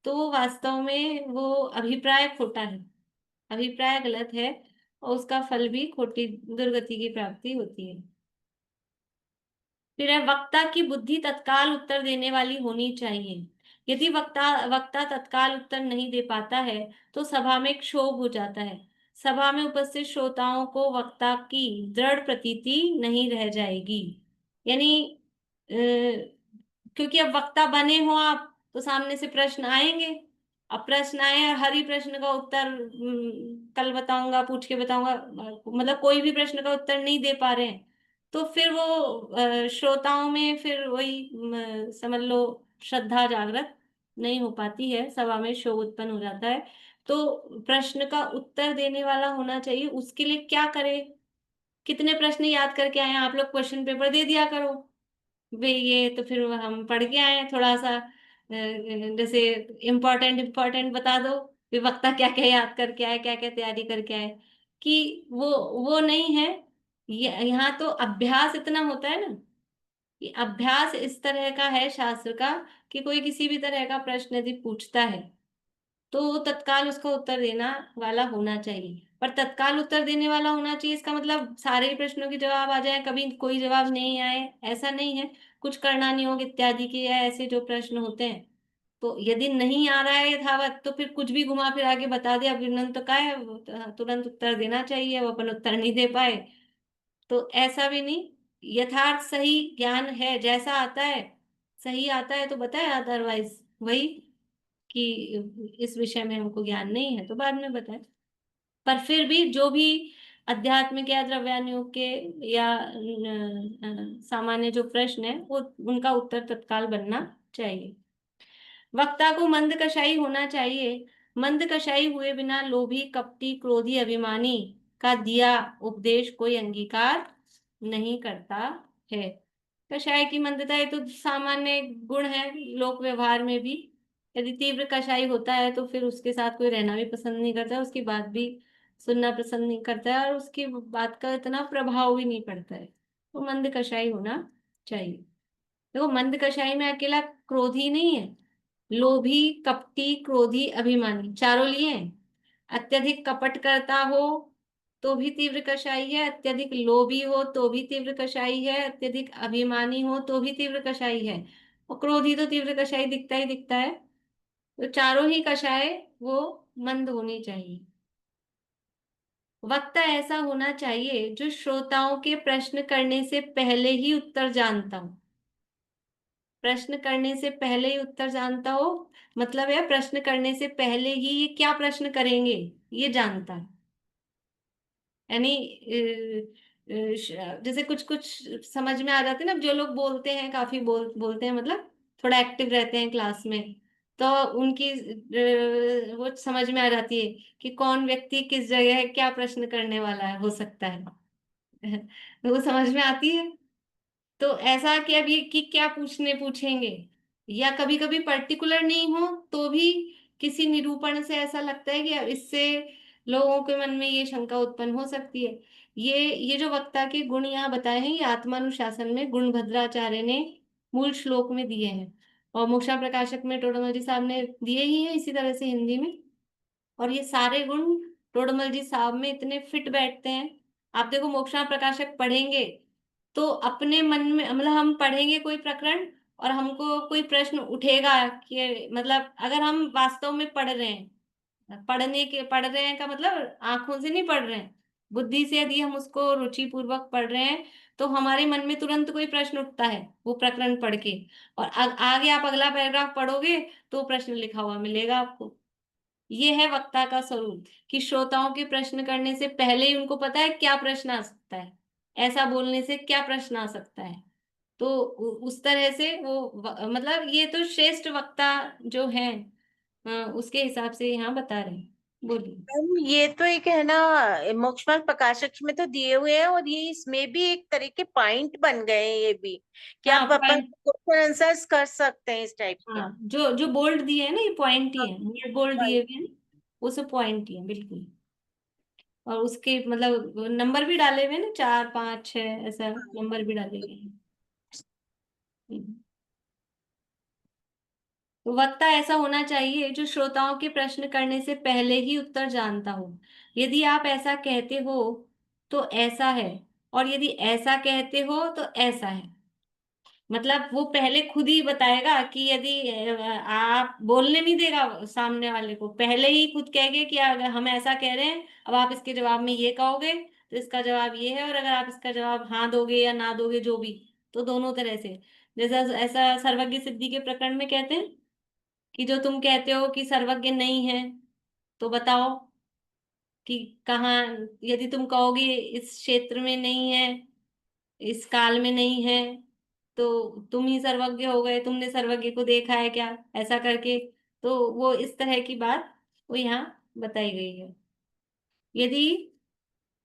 तो वो वास्तव में वो अभिप्राय खोटा है, अभिप्राय गलत है, और उसका फल भी खोटी दुर्गति की प्राप्ति होती है। फिर है, वक्ता की बुद्धि तत्काल उत्तर देने वाली होनी चाहिए। यदि वक्ता वक्ता तत्काल उत्तर नहीं दे पाता है तो सभा में क्षोभ हो जाता है। सभा में उपस्थित श्रोताओं को वक्ता की दृढ़ प्रतीति नहीं रह जाएगी। यानी क्योंकि अब वक्ता बने हो आप तो सामने से प्रश्न आएंगे। अब प्रश्न आए, हर ही प्रश्न का उत्तर कल बताऊंगा, पूछ के बताऊंगा, मतलब कोई भी प्रश्न का उत्तर नहीं दे पा रहे हैं, तो फिर वो श्रोताओं में फिर वही समझ लो श्रद्धा जागृत नहीं हो पाती है, सभा में शोर उत्पन्न हो जाता है। तो प्रश्न का उत्तर देने वाला होना चाहिए, उसके लिए क्या करे, कितने प्रश्न याद करके आए हैं आप लोग, क्वेश्चन पेपर दे दिया करो भाई, ये तो फिर हम पढ़ के आए हैं थोड़ा सा, जैसे इम्पोर्टेंट इम्पोर्टेंट बता दो, फिर वक्ता क्या क्या याद करके आए, क्या क्या तैयारी करके आए, कि वो नहीं है। यहाँ तो अभ्यास इतना होता है ना, कि अभ्यास इस तरह का है शास्त्र का, कि कोई किसी भी तरह का प्रश्न यदि पूछता है तो वो तत्काल उसका उत्तर देना वाला होना चाहिए। पर तत्काल उत्तर देने वाला होना चाहिए इसका मतलब सारे ही प्रश्नों के जवाब आ जाए, कभी कोई जवाब नहीं आए, ऐसा नहीं है। कुछ करना नहीं होगा इत्यादि के या ऐसे जो प्रश्न होते हैं, तो यदि नहीं आ रहा है यथावत तो फिर कुछ भी घुमा फिरा के बता दिया, विनंत तो का है, वो तुरंत उत्तर देना चाहिए, वो अपन उत्तर नहीं दे पाए तो ऐसा भी नहीं। यथार्थ सही ज्ञान है, जैसा आता है सही आता है तो बताए, अदरवाइज वही कि इस विषय में हमको ज्ञान नहीं है तो बाद में बताए। पर फिर भी जो भी अध्यात्मिक या द्रव्यानुयोग के या सामान्य जो प्रश्न है वो उनका उत्तर तत्काल बनना चाहिए। वक्ता को मंद कशाई होना चाहिए। मंद कशाई हुए बिना लोभी कपटी क्रोधी अभिमानी का दिया उपदेश कोई अंगीकार नहीं करता है। कषाय की मंदता ये तो सामान्य गुण है लोक व्यवहार में भी। यदि तीव्र कषाय होता है तो फिर उसके साथ कोई रहना भी पसंद नहीं करता, उसकी बात भी सुनना पसंद नहीं करता है, और उसकी बात का इतना प्रभाव भी नहीं पड़ता है। तो मंद कषाय होना चाहिए। देखो मंद कषाय में अकेला क्रोधी नहीं है, लोभी कपटी क्रोधी अभिमानी चारों लिए हैं। अत्यधिक कपट करता हो तो भी तीव्र कषाई है, अत्यधिक लोभी हो तो भी तीव्र कषाई है, अत्यधिक अभिमानी हो तो भी तीव्र कषाई है, और क्रोधी तो तीव्र कषाई दिखता ही दिखता है। तो चारों ही कषाय वो मंद होनी चाहिए। वक्ता ऐसा होना चाहिए जो श्रोताओं के प्रश्न करने से पहले ही उत्तर जानता हो। प्रश्न करने से पहले ही उत्तर जानता हो मतलब है प्रश्न करने से पहले ही ये क्या प्रश्न करेंगे ये जानता है। यानी जैसे कुछ कुछ समझ में आ जाते हैं ना, जो लोग बोलते हैं काफी बोलते हैं मतलब थोड़ा एक्टिव रहते हैं क्लास में, तो उनकी वो समझ में आ जाती है कि कौन व्यक्ति किस जगह क्या प्रश्न करने वाला है, हो सकता है। तो वो समझ में आती है। तो ऐसा कि अब ये कि क्या पूछेंगे, या कभी कभी पर्टिकुलर नहीं हो तो भी किसी निरूपण से ऐसा लगता है कि इससे लोगों के मन में ये शंका उत्पन्न हो सकती है। ये जो वक्ता के गुण यहाँ बताए हैं, ये आत्मानुशासन में गुणभद्राचार्य ने मूल श्लोक में दिए हैं, और मोक्षा प्रकाशक में टोडरमल जी साहब ने दिए ही हैं इसी तरह से हिंदी में। और ये सारे गुण टोडरमल जी साहब में इतने फिट बैठते हैं। आप देखो, मोक्षा प्रकाशक पढ़ेंगे तो अपने मन में, मतलब हम पढ़ेंगे कोई प्रकरण और हमको कोई प्रश्न उठेगा कि मतलब अगर हम वास्तव में पढ़ रहे हैं, पढ़ रहे हैं का मतलब आंखों से नहीं पढ़ रहे हैं, बुद्धि से यदि हम उसको रुचि पूर्वक पढ़ रहे हैं, तो हमारे मन में तुरंत कोई प्रश्न उठता है वो प्रकरण पढ़ के। और आगे आप अगला पैराग्राफ पढ़ोगे तो प्रश्न लिखा हुआ मिलेगा आपको। ये है वक्ता का स्वरूप, कि श्रोताओं के प्रश्न करने से पहले ही उनको पता है क्या प्रश्न आ सकता है, ऐसा बोलने से क्या प्रश्न आ सकता है। तो उस तरह से वो मतलब ये तो श्रेष्ठ वक्ता जो है, उसके हिसाब से यहाँ बता रहे हैं। बोलिए। मैम, ये तो एक है ना, मोक्षमार्ग प्रकाशक में तो दिए हुए हैं, और ये इसमें भी एक तरह के पॉइंट बन गए हैं ये भी, कि हाँ आप अपन पॉइंट। क्वेश्चन आंसर्स कर सकते हैं इस टाइप के। हाँ, जो जो बोल्ड दिए है ना, ये पॉइंट ही है, ये बोल्ड हाँ, दिए हुए हैं, वो सब पॉइंट ही है बिल्कुल। और उसके मतलब नंबर भी डाले हुए हैं ना, 4 5 6 ऐसा नंबर भी डाले गए हैं। हम्म। तो वक्ता ऐसा होना चाहिए जो श्रोताओं के प्रश्न करने से पहले ही उत्तर जानता हो। यदि आप ऐसा कहते हो तो ऐसा है, और यदि ऐसा कहते हो तो ऐसा है। मतलब वो पहले खुद ही बताएगा कि यदि आप बोलने नहीं देगा सामने वाले को, पहले ही खुद कहेंगे कि अगर हम ऐसा कह रहे हैं, अब आप इसके जवाब में ये कहोगे तो इसका जवाब ये है, और अगर आप इसका जवाब हाँ दोगे या ना दोगे जो भी, तो दोनों तरह से। जैसा ऐसा सर्वज्ञ सिद्धि के प्रकरण में कहते हैं कि जो तुम कहते हो कि सर्वज्ञ नहीं है, तो बताओ कि कहाँ, यदि तुम कहोगे इस क्षेत्र में नहीं है, इस काल में नहीं है, तो तुम ही सर्वज्ञ हो गए, तुमने सर्वज्ञ को देखा है क्या, ऐसा करके। तो वो इस तरह की बात वो यहाँ बताई गई है। यदि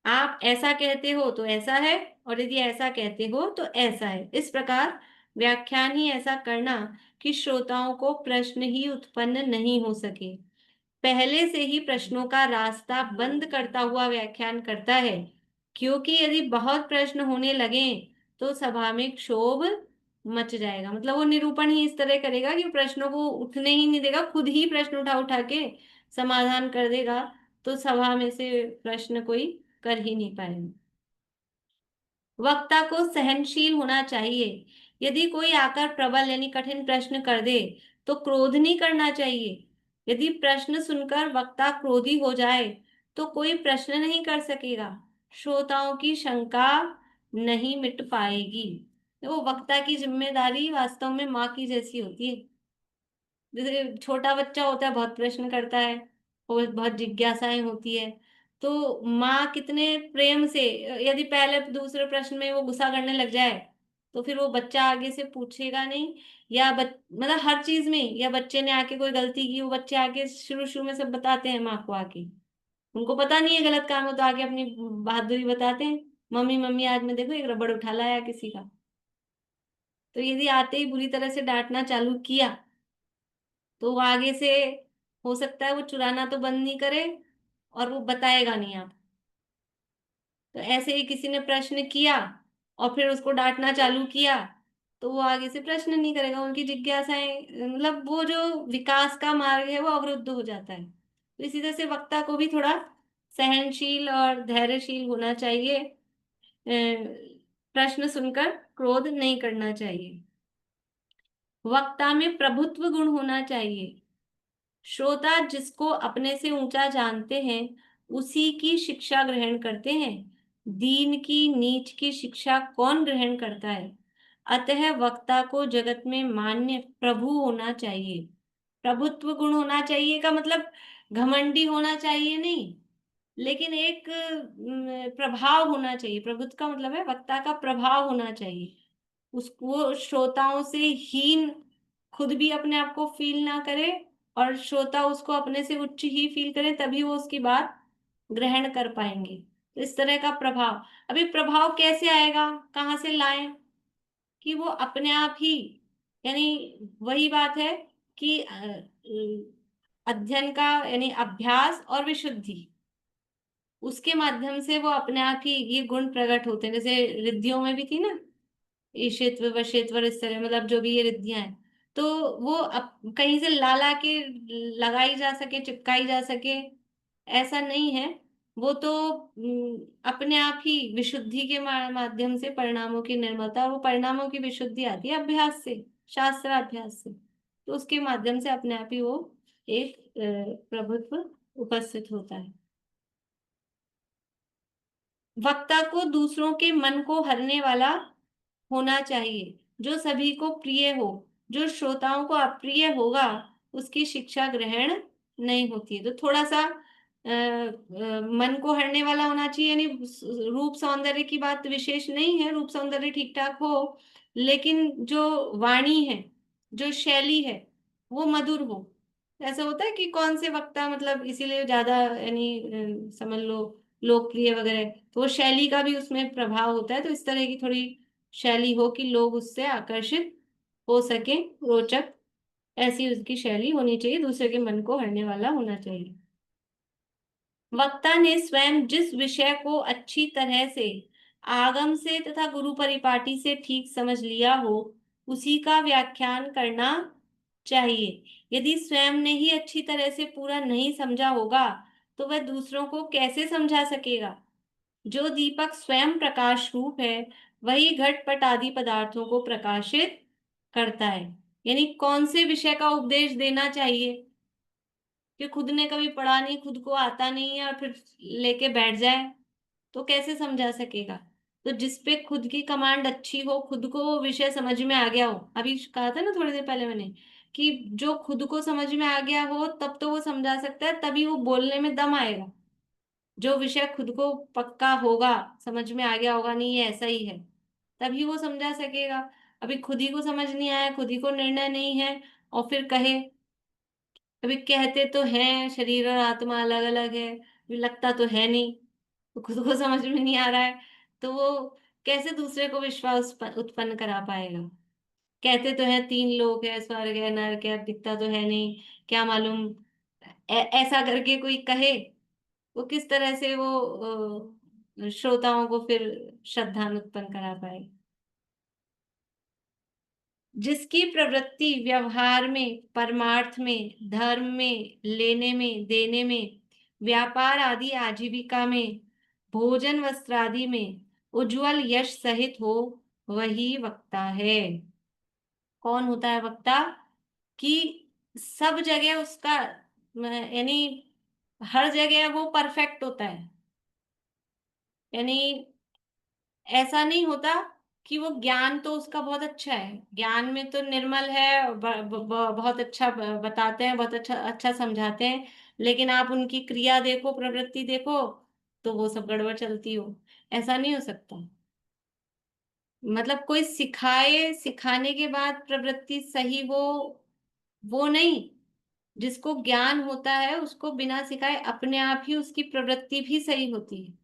आप ऐसा कहते हो तो ऐसा है, और यदि ऐसा कहते हो तो ऐसा है। इस प्रकार व्याख्यान ही ऐसा करना कि श्रोताओं को प्रश्न ही उत्पन्न नहीं हो सके, पहले से ही प्रश्नों का रास्ता बंद करता हुआ व्याख्यान करता है। क्योंकि यदि बहुत प्रश्न होने लगे तो सभा में क्षोभ मच जाएगा। मतलब वो निरूपण ही इस तरह करेगा कि प्रश्नों को उठने ही नहीं देगा, खुद ही प्रश्न उठा उठा के समाधान कर देगा, तो सभा में से प्रश्न कोई कर ही नहीं पाएगा। वक्ता को सहनशील होना चाहिए। यदि कोई आकर प्रबल यानी कठिन प्रश्न कर दे तो क्रोध नहीं करना चाहिए। यदि प्रश्न सुनकर वक्ता क्रोधी हो जाए तो कोई प्रश्न नहीं कर सकेगा, श्रोताओं की शंका नहीं मिट पाएगी। वो वक्ता की जिम्मेदारी वास्तव में माँ की जैसी होती है। जैसे छोटा बच्चा होता है, बहुत प्रश्न करता है, और बहुत जिज्ञासाएं होती है, तो माँ कितने प्रेम से, यदि पहले दूसरे प्रश्न में वो गुस्सा करने लग जाए, तो फिर वो बच्चा आगे से पूछेगा नहीं। या मतलब हर चीज में, या बच्चे ने आके कोई गलती की, वो बच्चे आके शुरू शुरू में सब बताते हैं माँ को आके, उनको पता नहीं है गलत काम हो तो आके अपनी बहादुरी बताते हैं, मम्मी मम्मी आज मैं देखो एक रबड़ उठा लाया किसी का। तो यदि आते ही बुरी तरह से डांटना चालू किया, तो वो आगे से हो सकता है वो चुराना तो बंद नहीं करे, और वो बताएगा नहीं आप। तो ऐसे ही किसी ने प्रश्न किया और फिर उसको डांटना चालू किया, तो वो आगे से प्रश्न नहीं करेगा, उनकी जिज्ञासाएं, मतलब वो जो विकास का मार्ग है वो अवरुद्ध हो जाता है। तो इसी तरह से वक्ता को भी थोड़ा सहनशील और धैर्यशील होना चाहिए, प्रश्न सुनकर क्रोध नहीं करना चाहिए। वक्ता में प्रभुत्व गुण होना चाहिए। श्रोता जिसको अपने से ऊंचा जानते हैं उसी की शिक्षा ग्रहण करते हैं। दीन की नीच की शिक्षा कौन ग्रहण करता है। अतः वक्ता को जगत में मान्य प्रभु होना चाहिए। प्रभुत्व गुण होना चाहिए का मतलब घमंडी होना चाहिए नहीं, लेकिन एक प्रभाव होना चाहिए। प्रभुत्व का मतलब है वक्ता का प्रभाव होना चाहिए, उसको श्रोताओं से हीन खुद भी अपने आप को फील ना करे और श्रोता उसको अपने से उच्च ही फील करे, तभी वो उसकी बात ग्रहण कर पाएंगे। तो इस तरह का प्रभाव, अभी प्रभाव कैसे आएगा, कहाँ से लाएं, कि वो अपने आप ही, यानी वही बात है कि अध्ययन का यानी अभ्यास और विशुद्धि, उसके माध्यम से वो अपने आप ही ये गुण प्रकट होते हैं। जैसे रिद्धियों में भी थी ना, ईशित्व वशित्व, इस तरह मतलब जो भी ये रिद्धियां हैं, तो वो कहीं से ला ला के लगाई जा सके, चिपकाई जा सके, ऐसा नहीं है। वो तो अपने आप ही विशुद्धि के माध्यम से परिणामों की निर्मलता, और वो परिणामों की विशुद्धि आती है अभ्यास से, शास्त्राभ्यास से। तो उसके माध्यम से अपने आप ही वो एक प्रभुत्व उपस्थित होता है। वक्ता को दूसरों के मन को हरने वाला होना चाहिए, जो सभी को प्रिय हो। जो श्रोताओं को अप्रिय होगा, उसकी शिक्षा ग्रहण नहीं होती है। तो थोड़ा सा मन को हरने वाला होना चाहिए, यानी रूप सौंदर्य की बात विशेष नहीं है, रूप सौंदर्य ठीक ठाक हो, लेकिन जो वाणी है, जो शैली है, वो मधुर हो। ऐसा होता है कि कौन से वक्ता मतलब इसीलिए ज्यादा यानी समझ लो लोकप्रिय वगैरह, तो वो शैली का भी उसमें प्रभाव होता है। तो इस तरह की थोड़ी शैली हो कि लोग उससे आकर्षित हो सके, रोचक, ऐसी उसकी शैली होनी चाहिए, दूसरे के मन को हरने वाला होना चाहिए। वक्ता ने स्वयं जिस विषय को अच्छी तरह से आगम से तथा गुरु परिपाटी से ठीक समझ लिया हो, उसी का व्याख्यान करना चाहिए। यदि स्वयं ने ही अच्छी तरह से पूरा नहीं समझा होगा, तो वह दूसरों को कैसे समझा सकेगा। जो दीपक स्वयं प्रकाश रूप है, वही घटपट आदि पदार्थों को प्रकाशित करता है। यानी कौन से विषय का उपदेश देना चाहिए, कि खुद ने कभी पढ़ा नहीं, खुद को आता नहीं है, और फिर लेके बैठ जाए, तो कैसे समझा सकेगा। तो जिसपे खुद की कमांड अच्छी हो, खुद को वो विषय समझ में आ गया हो, अभी कहा था ना थोड़ी देर पहले मैंने, कि जो खुद को समझ में आ गया हो तब तो वो समझा सकता है, तभी वो बोलने में दम आएगा। जो विषय खुद को पक्का होगा, समझ में आ गया होगा, नहीं ये ऐसा ही है, तभी वो समझा सकेगा। अभी खुद ही को समझ नहीं आया, खुद ही को निर्णय नहीं है, और फिर कहे, अभी कहते तो हैं शरीर और आत्मा अलग अलग है, अभी लगता तो है नहीं, तो खुद को समझ में नहीं आ रहा है, तो वो कैसे दूसरे को विश्वास उत्पन्न करा पाएगा। कहते तो हैं तीन लोक है, स्वर्ग है, नरक है, दिखता तो है नहीं, क्या मालूम। ऐसा करके कोई कहे, वो किस तरह से वो श्रोताओं को फिर श्रद्धा उत्पन्न करा पाए। जिसकी प्रवृत्ति व्यवहार में, परमार्थ में, धर्म में, लेने में, देने में, व्यापार आदि आजीविका में, भोजन वस्त्र आदि में उज्जवल यश सहित हो, वही वक्ता है। कौन होता है वक्ता, कि सब जगह उसका यानी हर जगह वो परफेक्ट होता है। यानी ऐसा नहीं होता कि वो ज्ञान तो उसका बहुत अच्छा है, ज्ञान में तो निर्मल है, बहुत अच्छा बताते हैं, बहुत अच्छा अच्छा समझाते हैं, लेकिन आप उनकी क्रिया देखो, प्रवृत्ति देखो, तो वो सब गड़बड़ चलती हो। ऐसा नहीं हो सकता। मतलब कोई सिखाए, सिखाने के बाद प्रवृत्ति सही हो, वो नहीं। जिसको ज्ञान होता है, उसको बिना सिखाए अपने आप ही उसकी प्रवृत्ति भी सही होती है।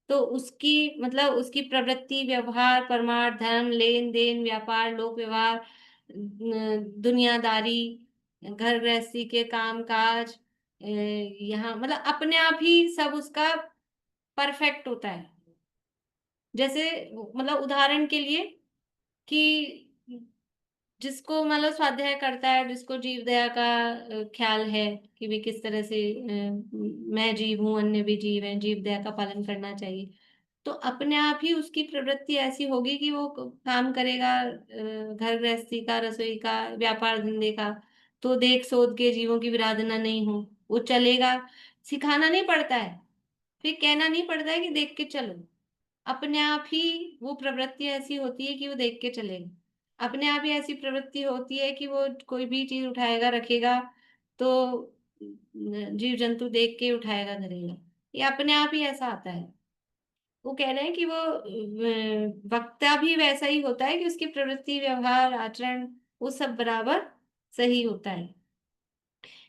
तो उसकी मतलब उसकी प्रवृत्ति, व्यवहार, परमार्थ, धर्म, लेन देन, व्यापार, लोक व्यवहार, दुनियादारी, घर गृहस्थी के काम काज, यहाँ मतलब अपने आप ही सब उसका परफेक्ट होता है। जैसे मतलब उदाहरण के लिए, कि जिसको मतलब स्वाध्याय करता है, जिसको जीव दया का ख्याल है, कि भी किस तरह से मैं जीव हूँ, अन्य भी जीव हैं, जीव दया का पालन करना चाहिए, तो अपने आप ही उसकी प्रवृत्ति ऐसी होगी कि वो काम करेगा, घर गृहस्थी का, रसोई का, व्यापार धंधे का, तो देख सोच के जीवों की विराधना नहीं हो, वो चलेगा। सिखाना नहीं पड़ता है, फिर कहना नहीं पड़ता है कि देख के चलो, अपने आप ही वो प्रवृत्ति ऐसी होती है कि वो देख के चलेगा। अपने आप ही ऐसी प्रवृत्ति होती है कि वो कोई भी चीज उठाएगा, रखेगा, तो जीव जंतु देख के उठाएगा, धरेगा। ये अपने आप ही ऐसा आता है। वो कह रहे हैं कि वो वक्ता भी वैसा ही होता है, कि उसकी प्रवृत्ति, व्यवहार, आचरण, वो सब बराबर सही होता है।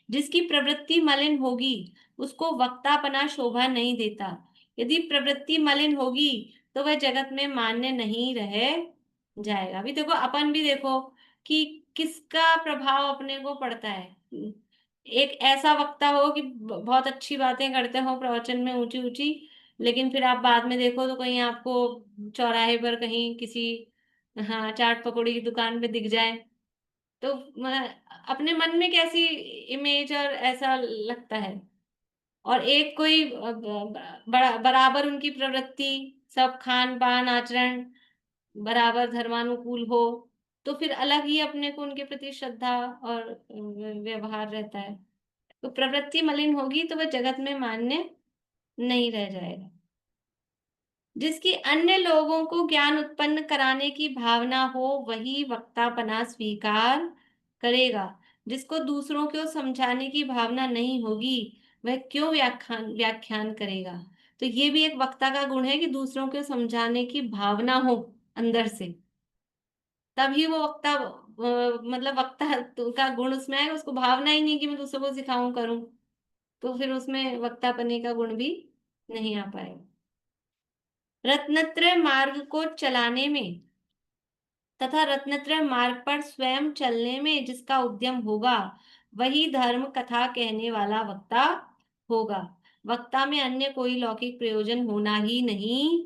जिसकी प्रवृत्ति मलिन होगी उसको वक्तापना शोभा नहीं देता। यदि प्रवृत्ति मलिन होगी तो वह जगत में मान्य नहीं रह जाएगा। अभी देखो, अपन भी देखो कि किसका प्रभाव अपने को पड़ता है। एक ऐसा वक्ता हो कि बहुत अच्छी बातें करते हो प्रवचन में, ऊंची ऊंची, लेकिन फिर आप बाद में देखो तो कहीं आपको चौराहे पर कहीं किसी, हाँ, चाट पकौड़ी की दुकान पे दिख जाए, तो अपने मन में कैसी इमेज और ऐसा लगता है। और एक कोई बराबर उनकी प्रवृत्ति, सब खान पान आचरण बराबर धर्मानुकूल हो, तो फिर अलग ही अपने को उनके प्रति श्रद्धा और व्यवहार रहता है। तो प्रवृत्ति मलिन होगी तो वह जगत में मान्य नहीं रह जाएगा। जिसकी अन्य लोगों को ज्ञान उत्पन्न कराने की भावना हो वही वक्तापना स्वीकार करेगा। जिसको दूसरों को समझाने की भावना नहीं होगी वह क्यों व्याख्यान व्याख्यान करेगा। तो ये भी एक वक्ता का गुण है कि दूसरों को समझाने की भावना हो अंदर से, तभी वो वक्ता, मतलब वक्ता का गुण उसमें आएगा। उसको भावना ही नहीं कि मैं दूसरों को सिखाऊं करूं, तो फिर उसमें वक्तापने का गुण भी नहीं आ पाएगा। रत्नत्रय मार्ग को चलाने में तथा रत्नत्रय मार्ग पर स्वयं चलने में जिसका उद्यम होगा वही धर्म कथा कहने वाला वक्ता होगा। वक्ता में अन्य कोई लौकिक प्रयोजन होना ही नहीं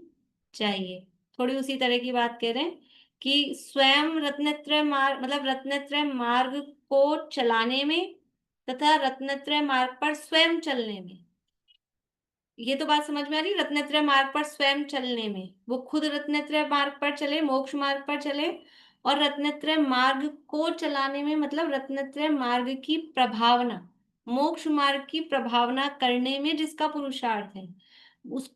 चाहिए। थोड़ी उसी तरह की बात कह रहे हैं कि स्वयं रत्नत्रय मार्ग, मतलब रत्नत्रय मार्ग को चलाने में तथा रत्नत्रय मार्ग पर स्वयं चलने में, ये तो बात समझ में आ रही। रत्नत्रय मार्ग पर स्वयं चलने में, वो खुद रत्नत्रय मार्ग पर चले, मोक्ष मार्ग पर चले, और रत्नत्रय मार्ग को चलाने में मतलब रत्नत्रय मार्ग की प्रभावना, मोक्ष मार्ग की प्रभावना करने में जिसका पुरुषार्थ है, उस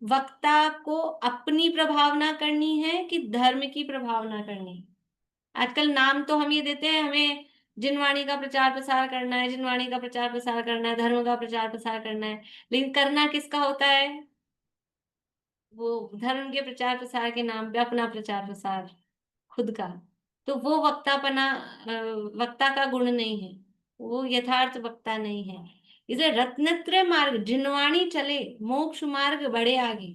वक्ता को अपनी प्रभावना करनी है कि धर्म की प्रभावना करनी है। आजकल नाम तो हम ये देते हैं, हमें जिनवाणी का प्रचार प्रसार करना है, जिनवाणी का प्रचार प्रसार करना है, धर्म का प्रचार प्रसार करना है, लेकिन करना किसका होता है? वो धर्म के प्रचार प्रसार के नाम पे अपना प्रचार प्रसार, खुद का। तो वो वक्तापना, वक्ता का गुण नहीं है, वो यथार्थ वक्ता नहीं है। इसे रत्नत्रय मार्ग जिनवाणी चले, मोक्ष मार्ग बढ़े आगे,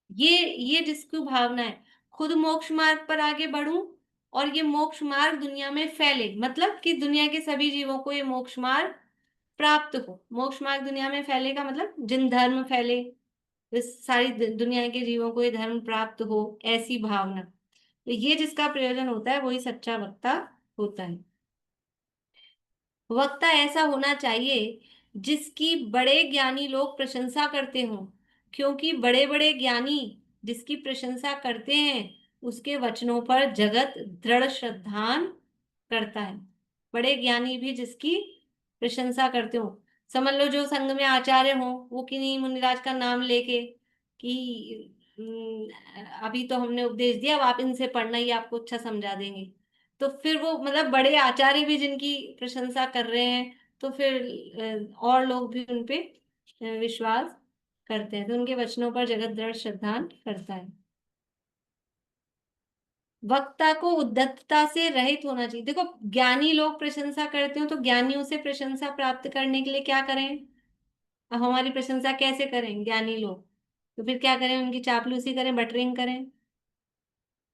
ये जिसकी भावना है, खुद मोक्ष मार्ग पर आगे बढ़ूं और ये मोक्ष मार्ग दुनिया में फैले, मतलब कि दुनिया के सभी जीवों को ये मोक्ष मार्ग प्राप्त हो। मोक्ष मार्ग दुनिया में फैलेगा मतलब जिन धर्म फैले, इस सारी दुनिया के जीवों को ये धर्म प्राप्त हो, ऐसी भावना। तो ये जिसका प्रयोजन होता है वही सच्चा वक्ता होता है। वक्ता ऐसा होना चाहिए जिसकी बड़े ज्ञानी लोग प्रशंसा करते हों, क्योंकि बड़े बड़े ज्ञानी जिसकी प्रशंसा करते हैं उसके वचनों पर जगत दृढ़ श्रद्धान करता है। बड़े ज्ञानी भी जिसकी प्रशंसा करते हो, समझ लो जो संघ में आचार्य हो वो किन्हीं मुनिराज का नाम लेके कि अभी तो हमने उपदेश दिया, अब आप इनसे पढ़ना, ही आपको अच्छा समझा देंगे। तो फिर वो मतलब बड़े आचार्य भी जिनकी प्रशंसा कर रहे हैं, तो फिर और लोग भी उन पे विश्वास करते हैं, तो उनके वचनों पर जगत दृढ़ श्रद्धान करता है। वक्ता को उद्धतता से रहित होना चाहिए। देखो, ज्ञानी लोग प्रशंसा करते हो तो ज्ञानियों से प्रशंसा प्राप्त करने के लिए क्या करें? अब हमारी प्रशंसा कैसे करें ज्ञानी लोग? तो फिर क्या करें? उनकी चापलूसी करें, बटरिंग करें,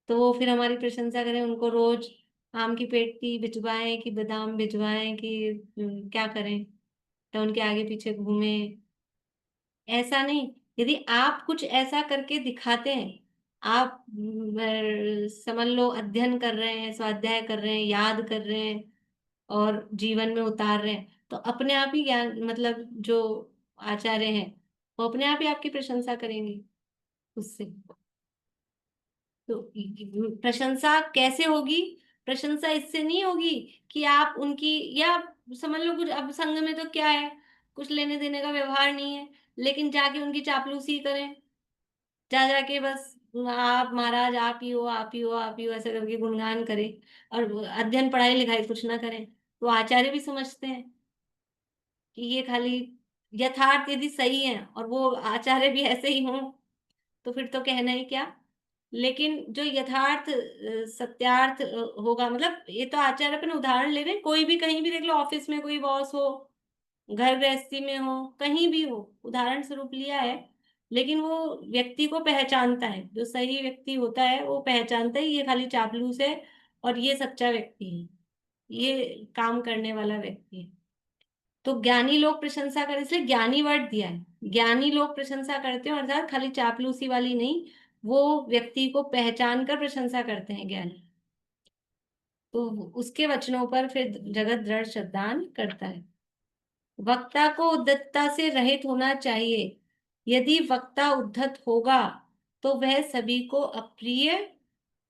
तो वो फिर हमारी प्रशंसा करें, उनको रोज आम की पेटी भिजवाएं कि बादाम भिजवाएं कि क्या करें, तो उनके आगे पीछे घूमे? ऐसा नहीं। यदि आप कुछ ऐसा करके दिखाते हैं, आप समझ लो अध्ययन कर रहे हैं, स्वाध्याय कर रहे हैं, याद कर रहे हैं और जीवन में उतार रहे हैं, तो अपने आप ही ज्ञान, मतलब जो आचार्य हैं वो अपने आप ही आपकी प्रशंसा करेंगे उससे। तो प्रशंसा कैसे होगी? प्रशंसा इससे नहीं होगी कि आप उनकी, या समझ लो कुछ, अब संघ में तो क्या है, कुछ लेने देने का व्यवहार नहीं है, लेकिन जाके उनकी चापलूसी करें, जा जाके बस आप महाराज, आप ही हो, आप ही हो, आप ही हो, ऐसा करके गुणगान करें, और अध्ययन पढ़ाई लिखाई कुछ ना करें, तो आचार्य भी समझते हैं कि ये खाली यथार्थ यदि सही है और वो आचार्य भी ऐसे ही हों, तो फिर तो कहना ही क्या। लेकिन जो यथार्थ सत्यार्थ होगा, मतलब ये तो आचार्य अपन उदाहरण ले रहे हैं, कोई भी कहीं भी देख लो, ऑफिस में कोई बॉस हो, घर गृहस्थी में हो, कहीं भी हो, उदाहरण स्वरूप लिया है। लेकिन वो व्यक्ति को पहचानता है, जो सही व्यक्ति होता है वो पहचानता है ये खाली चापलूस है और ये सच्चा व्यक्ति है, ये काम करने वाला व्यक्ति है। तो ज्ञानी लोग प्रशंसा करें, इसलिए ज्ञानी वर्ड दिया है। ज्ञानी लोग प्रशंसा करते हैं, अर्थात खाली चापलूसी वाली नहीं, वो व्यक्ति को पहचान कर प्रशंसा करते हैं ज्ञानी। तो उसके वचनों पर फिर जगत दृढ़ श्रद्धान करता है। वक्ता को उद्धतता से रहित होना चाहिए। यदि वक्ता उद्धत होगा तो वह सभी को अप्रिय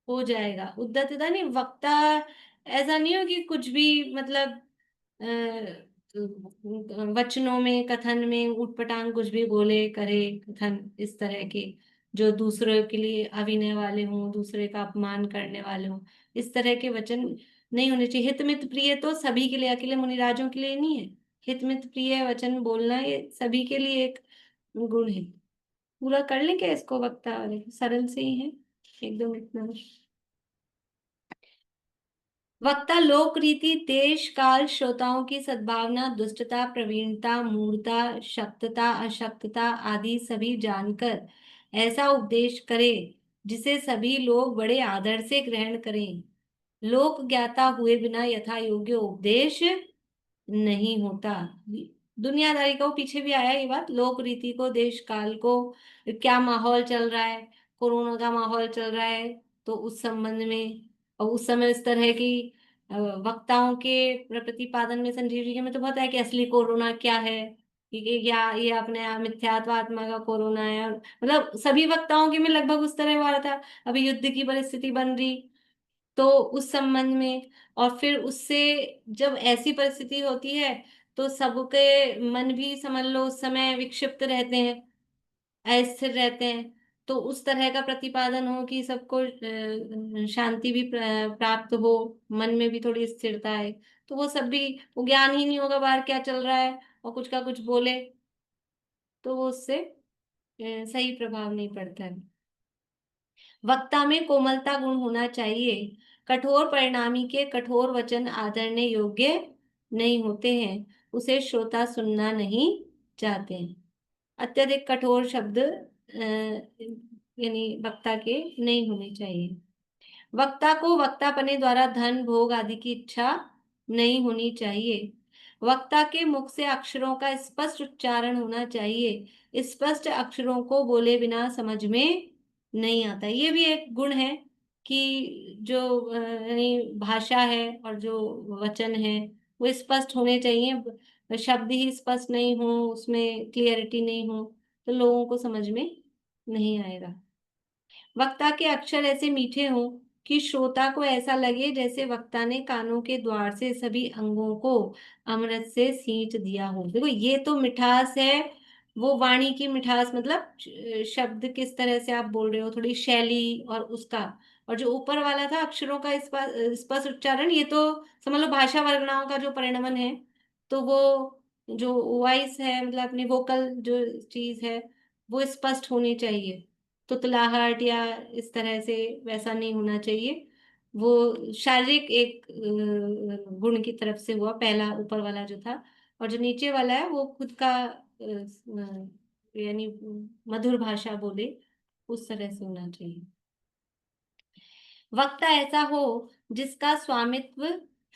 हो जाएगा। उद्धतता नहीं, वक्ता ऐसा नहीं हो कि कुछ भी मतलब वचनों में, कथन में उटपटांग कुछ भी बोले करे, कथन इस तरह के जो दूसरों के लिए अविनय वाले हों, दूसरे का अपमान करने वाले हों, इस तरह के वचन नहीं होने चाहिए। हितमित प्रिय तो सभी के लिए, अकेले मुनिराजों के लिए नहीं है। हितमित प्रिय वचन बोलना ये सभी के लिए एक गुण है। पूरा कर लेंगे इसको, वक्ता वाले सरल से ही है एकदम इतना। वक्ता लोक रीति, देश काल, श्रोताओं की सद्भावना, दुष्टता, प्रवीणता, मूढ़ता, शक्तता, अशक्तता आदि सभी जानकर ऐसा उपदेश करे जिसे सभी लोग बड़े आदर से ग्रहण करें। लोक ज्ञाता हुए बिना यथा योग्य उपदेश नहीं होता। दुनियादारी का वो पीछे भी आया ये बात, लोक रीति को, देश काल को, क्या माहौल चल रहा है, कोरोना का माहौल चल रहा है, तो उस संबंध में, और उस समय इस तरह की वक्ताओं के प्रतिपादन में संजीव जी के में तो बहुत है कि असली कोरोना क्या है, कि या ये अपने मिथ्यात्व आत्मा का कोरोना है, और मतलब सभी वक्ताओं के में लगभग उस तरह हुआ था। अभी युद्ध की परिस्थिति बन रही, तो उस संबंध में, और फिर उससे जब ऐसी परिस्थिति होती है तो सबके मन भी समझ लो उस समय विक्षिप्त रहते हैं, अस्थिर रहते हैं। तो उस तरह का प्रतिपादन हो कि सबको शांति भी प्राप्त हो, मन में भी थोड़ी स्थिरता है। तो वो सब भी, वो ज्ञान ही नहीं होगा बाहर क्या चल रहा है और कुछ का कुछ बोले, तो वो उससे सही प्रभाव नहीं पड़ता है। वक्ता में कोमलता गुण होना चाहिए। कठोर परिणामी के कठोर वचन आदरने योग्य नहीं होते हैं, उसे श्रोता सुनना नहीं चाहते हैं। अत्यधिक कठोर शब्द यानी वक्ता के नहीं होने चाहिए। वक्ता को वक्तापने द्वारा धन भोग आदि की इच्छा नहीं होनी चाहिए। वक्ता के मुख से अक्षरों का स्पष्ट उच्चारण होना चाहिए। स्पष्ट अक्षरों को बोले बिना समझ में नहीं आता। ये भी एक गुण है कि जो यानी भाषा है और जो वचन है वो स्पष्ट होने चाहिए। शब्द ही स्पष्ट नहीं हो, उसमें क्लियरिटी नहीं हो, तो लोगों को समझ में नहीं आएगा। वक्ता के अक्षर ऐसे मीठे हों कि श्रोता को ऐसा लगे जैसे वक्ता ने कानों के द्वार से सभी अंगों को अमृत से सींच दिया हो। देखो ये तो मिठास है, वो वाणी की मिठास, मतलब शब्द किस तरह से आप बोल रहे हो, थोड़ी शैली और उसका, और जो ऊपर वाला था अक्षरों का स्पष्ट उच्चारण, ये तो समझ लो भाषा वर्गनाओं का जो परिणमन है। तो वो जो वॉइस है, मतलब अपनी वोकल जो चीज है, वो स्पष्ट होनी चाहिए। तुतलाहट या इस तरह से वैसा नहीं होना चाहिए। वो शारीरिक एक गुण की तरफ से हुआ पहला, ऊपर वाला जो था, और जो नीचे वाला है वो खुद का यानी मधुर भाषा बोले, उस तरह से होना चाहिए। वक्ता ऐसा हो जिसका स्वामित्व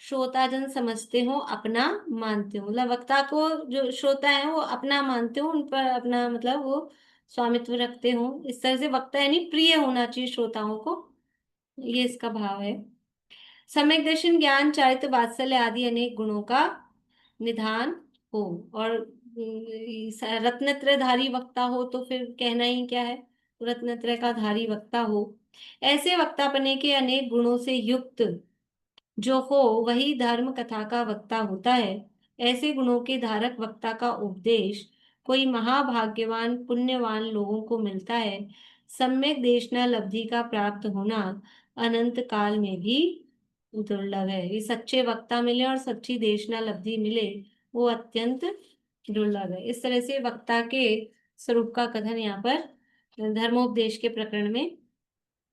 श्रोताजन समझते हो, अपना मानते हो, मतलब वक्ता को जो श्रोता है वो अपना मानते हो, उन पर अपना मतलब वो स्वामित्व रखते हो। इस तरह से वक्ता यानी प्रिय होना चाहिए श्रोताओं को, ये इसका भाव है। सम्यक दर्शन, ज्ञान, चारित्र, वात्सल्य आदि अनेक गुणों का निधान हो। और रत्नत्रयधारी वक्ता हो तो फिर कहना ही क्या है, रत्नत्रय का धारी वक्ता हो। ऐसे वक्तापने के अनेक गुणों से युक्त जो हो वही धर्म कथा का वक्ता होता है। ऐसे गुणों के धारक वक्ता का उपदेश कोई महाभाग्यवान पुण्यवान लोगों को मिलता है। सम्यक देशना लब्धि का प्राप्त होना अनंत काल में भी दुर्लभ है। ये सच्चे वक्ता मिले और सच्ची देशना लब्धि मिले, वो अत्यंत दुर्लभ है। इस तरह से वक्ता के स्वरूप का कथन यहाँ पर धर्मोपदेश के प्रकरण में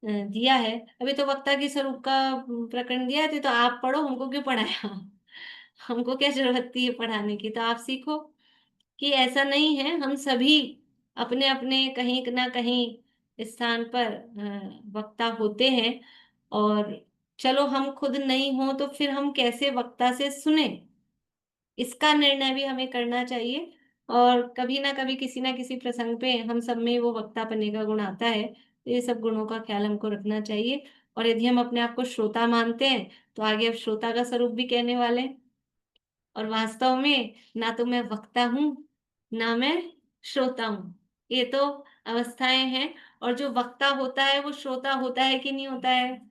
दिया है। अभी तो वक्ता की स्वरूप का प्रकरण दिया है, तो आप पढ़ो, हमको क्यों पढ़ाया? हमको क्या जरूरत थी ये पढ़ाने की? तो आप सीखो कि ऐसा नहीं है, हम सभी अपने अपने कहीं ना कहीं स्थान पर वक्ता होते हैं। और चलो हम खुद नहीं हो तो फिर हम कैसे वक्ता से सुने, इसका निर्णय भी हमें करना चाहिए। और कभी ना कभी किसी ना किसी प्रसंग पे हम सब में वो वक्ता बनने का गुण आता है, तो ये सब गुणों का ख्याल हमको रखना चाहिए। और यदि हम अपने आप को श्रोता मानते हैं तो आगे अब श्रोता का स्वरूप भी कहने वाले हैं। और वास्तव में ना तो मैं वक्ता हूँ, ना मैं श्रोता हूँ, ये तो अवस्थाएं हैं। और जो वक्ता होता है वो श्रोता होता है कि नहीं होता है?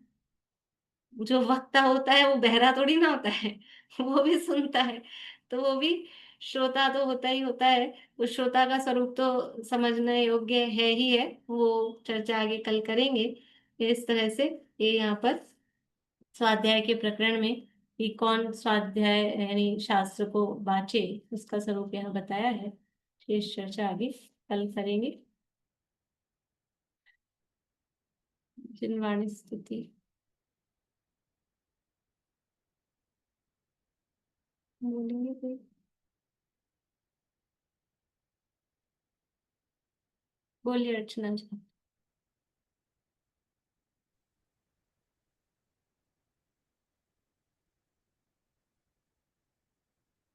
जो वक्ता होता है वो बहरा थोड़ी ना होता है, वो भी सुनता है। तो वो भी श्रोता तो होता ही होता है। उस श्रोता का स्वरूप तो समझने योग्य है ही है, वो चर्चा आगे कल करेंगे। इस तरह से ये यहाँ पर स्वाध्याय के प्रकरण में कि कौन स्वाध्याय यानी शास्त्र को बाँचे, उसका स्वरूप यहाँ बताया है। शेष चर्चा आगे कल करेंगे। जिनवाणी स्तुति बोलेंगे कोई? बोलिए अर्चना जी।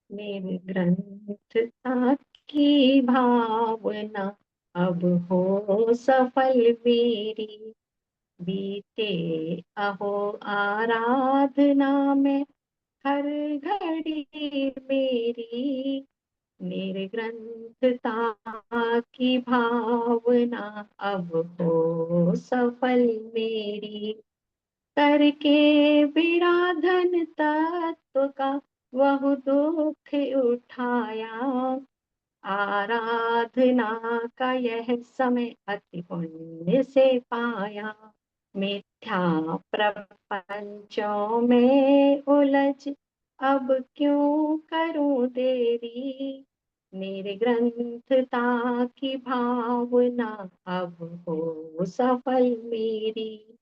मेरे ग्रंथ की भावना अब हो सफल मेरी, बीते अहो आराधना में हर घड़ी मेरी। मेरे ग्रंथ की भावना अब हो सफल मेरी, करके विराधन तत्व का बहु दुख उठाया। आराधना का यह समय अति पुण्य से पाया। मिथ्या प्रपंचों में उलझ अब क्यों करूं देरी। मेरे ग्रंथता की भावना अब हो सफल मेरी,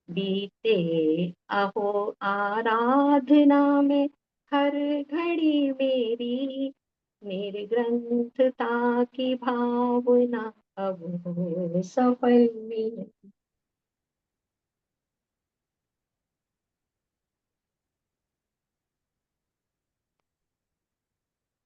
बीते अहो आराधना में हर घड़ी मेरी। मेरे ग्रंथता की भावना अब हो सफल मेरी।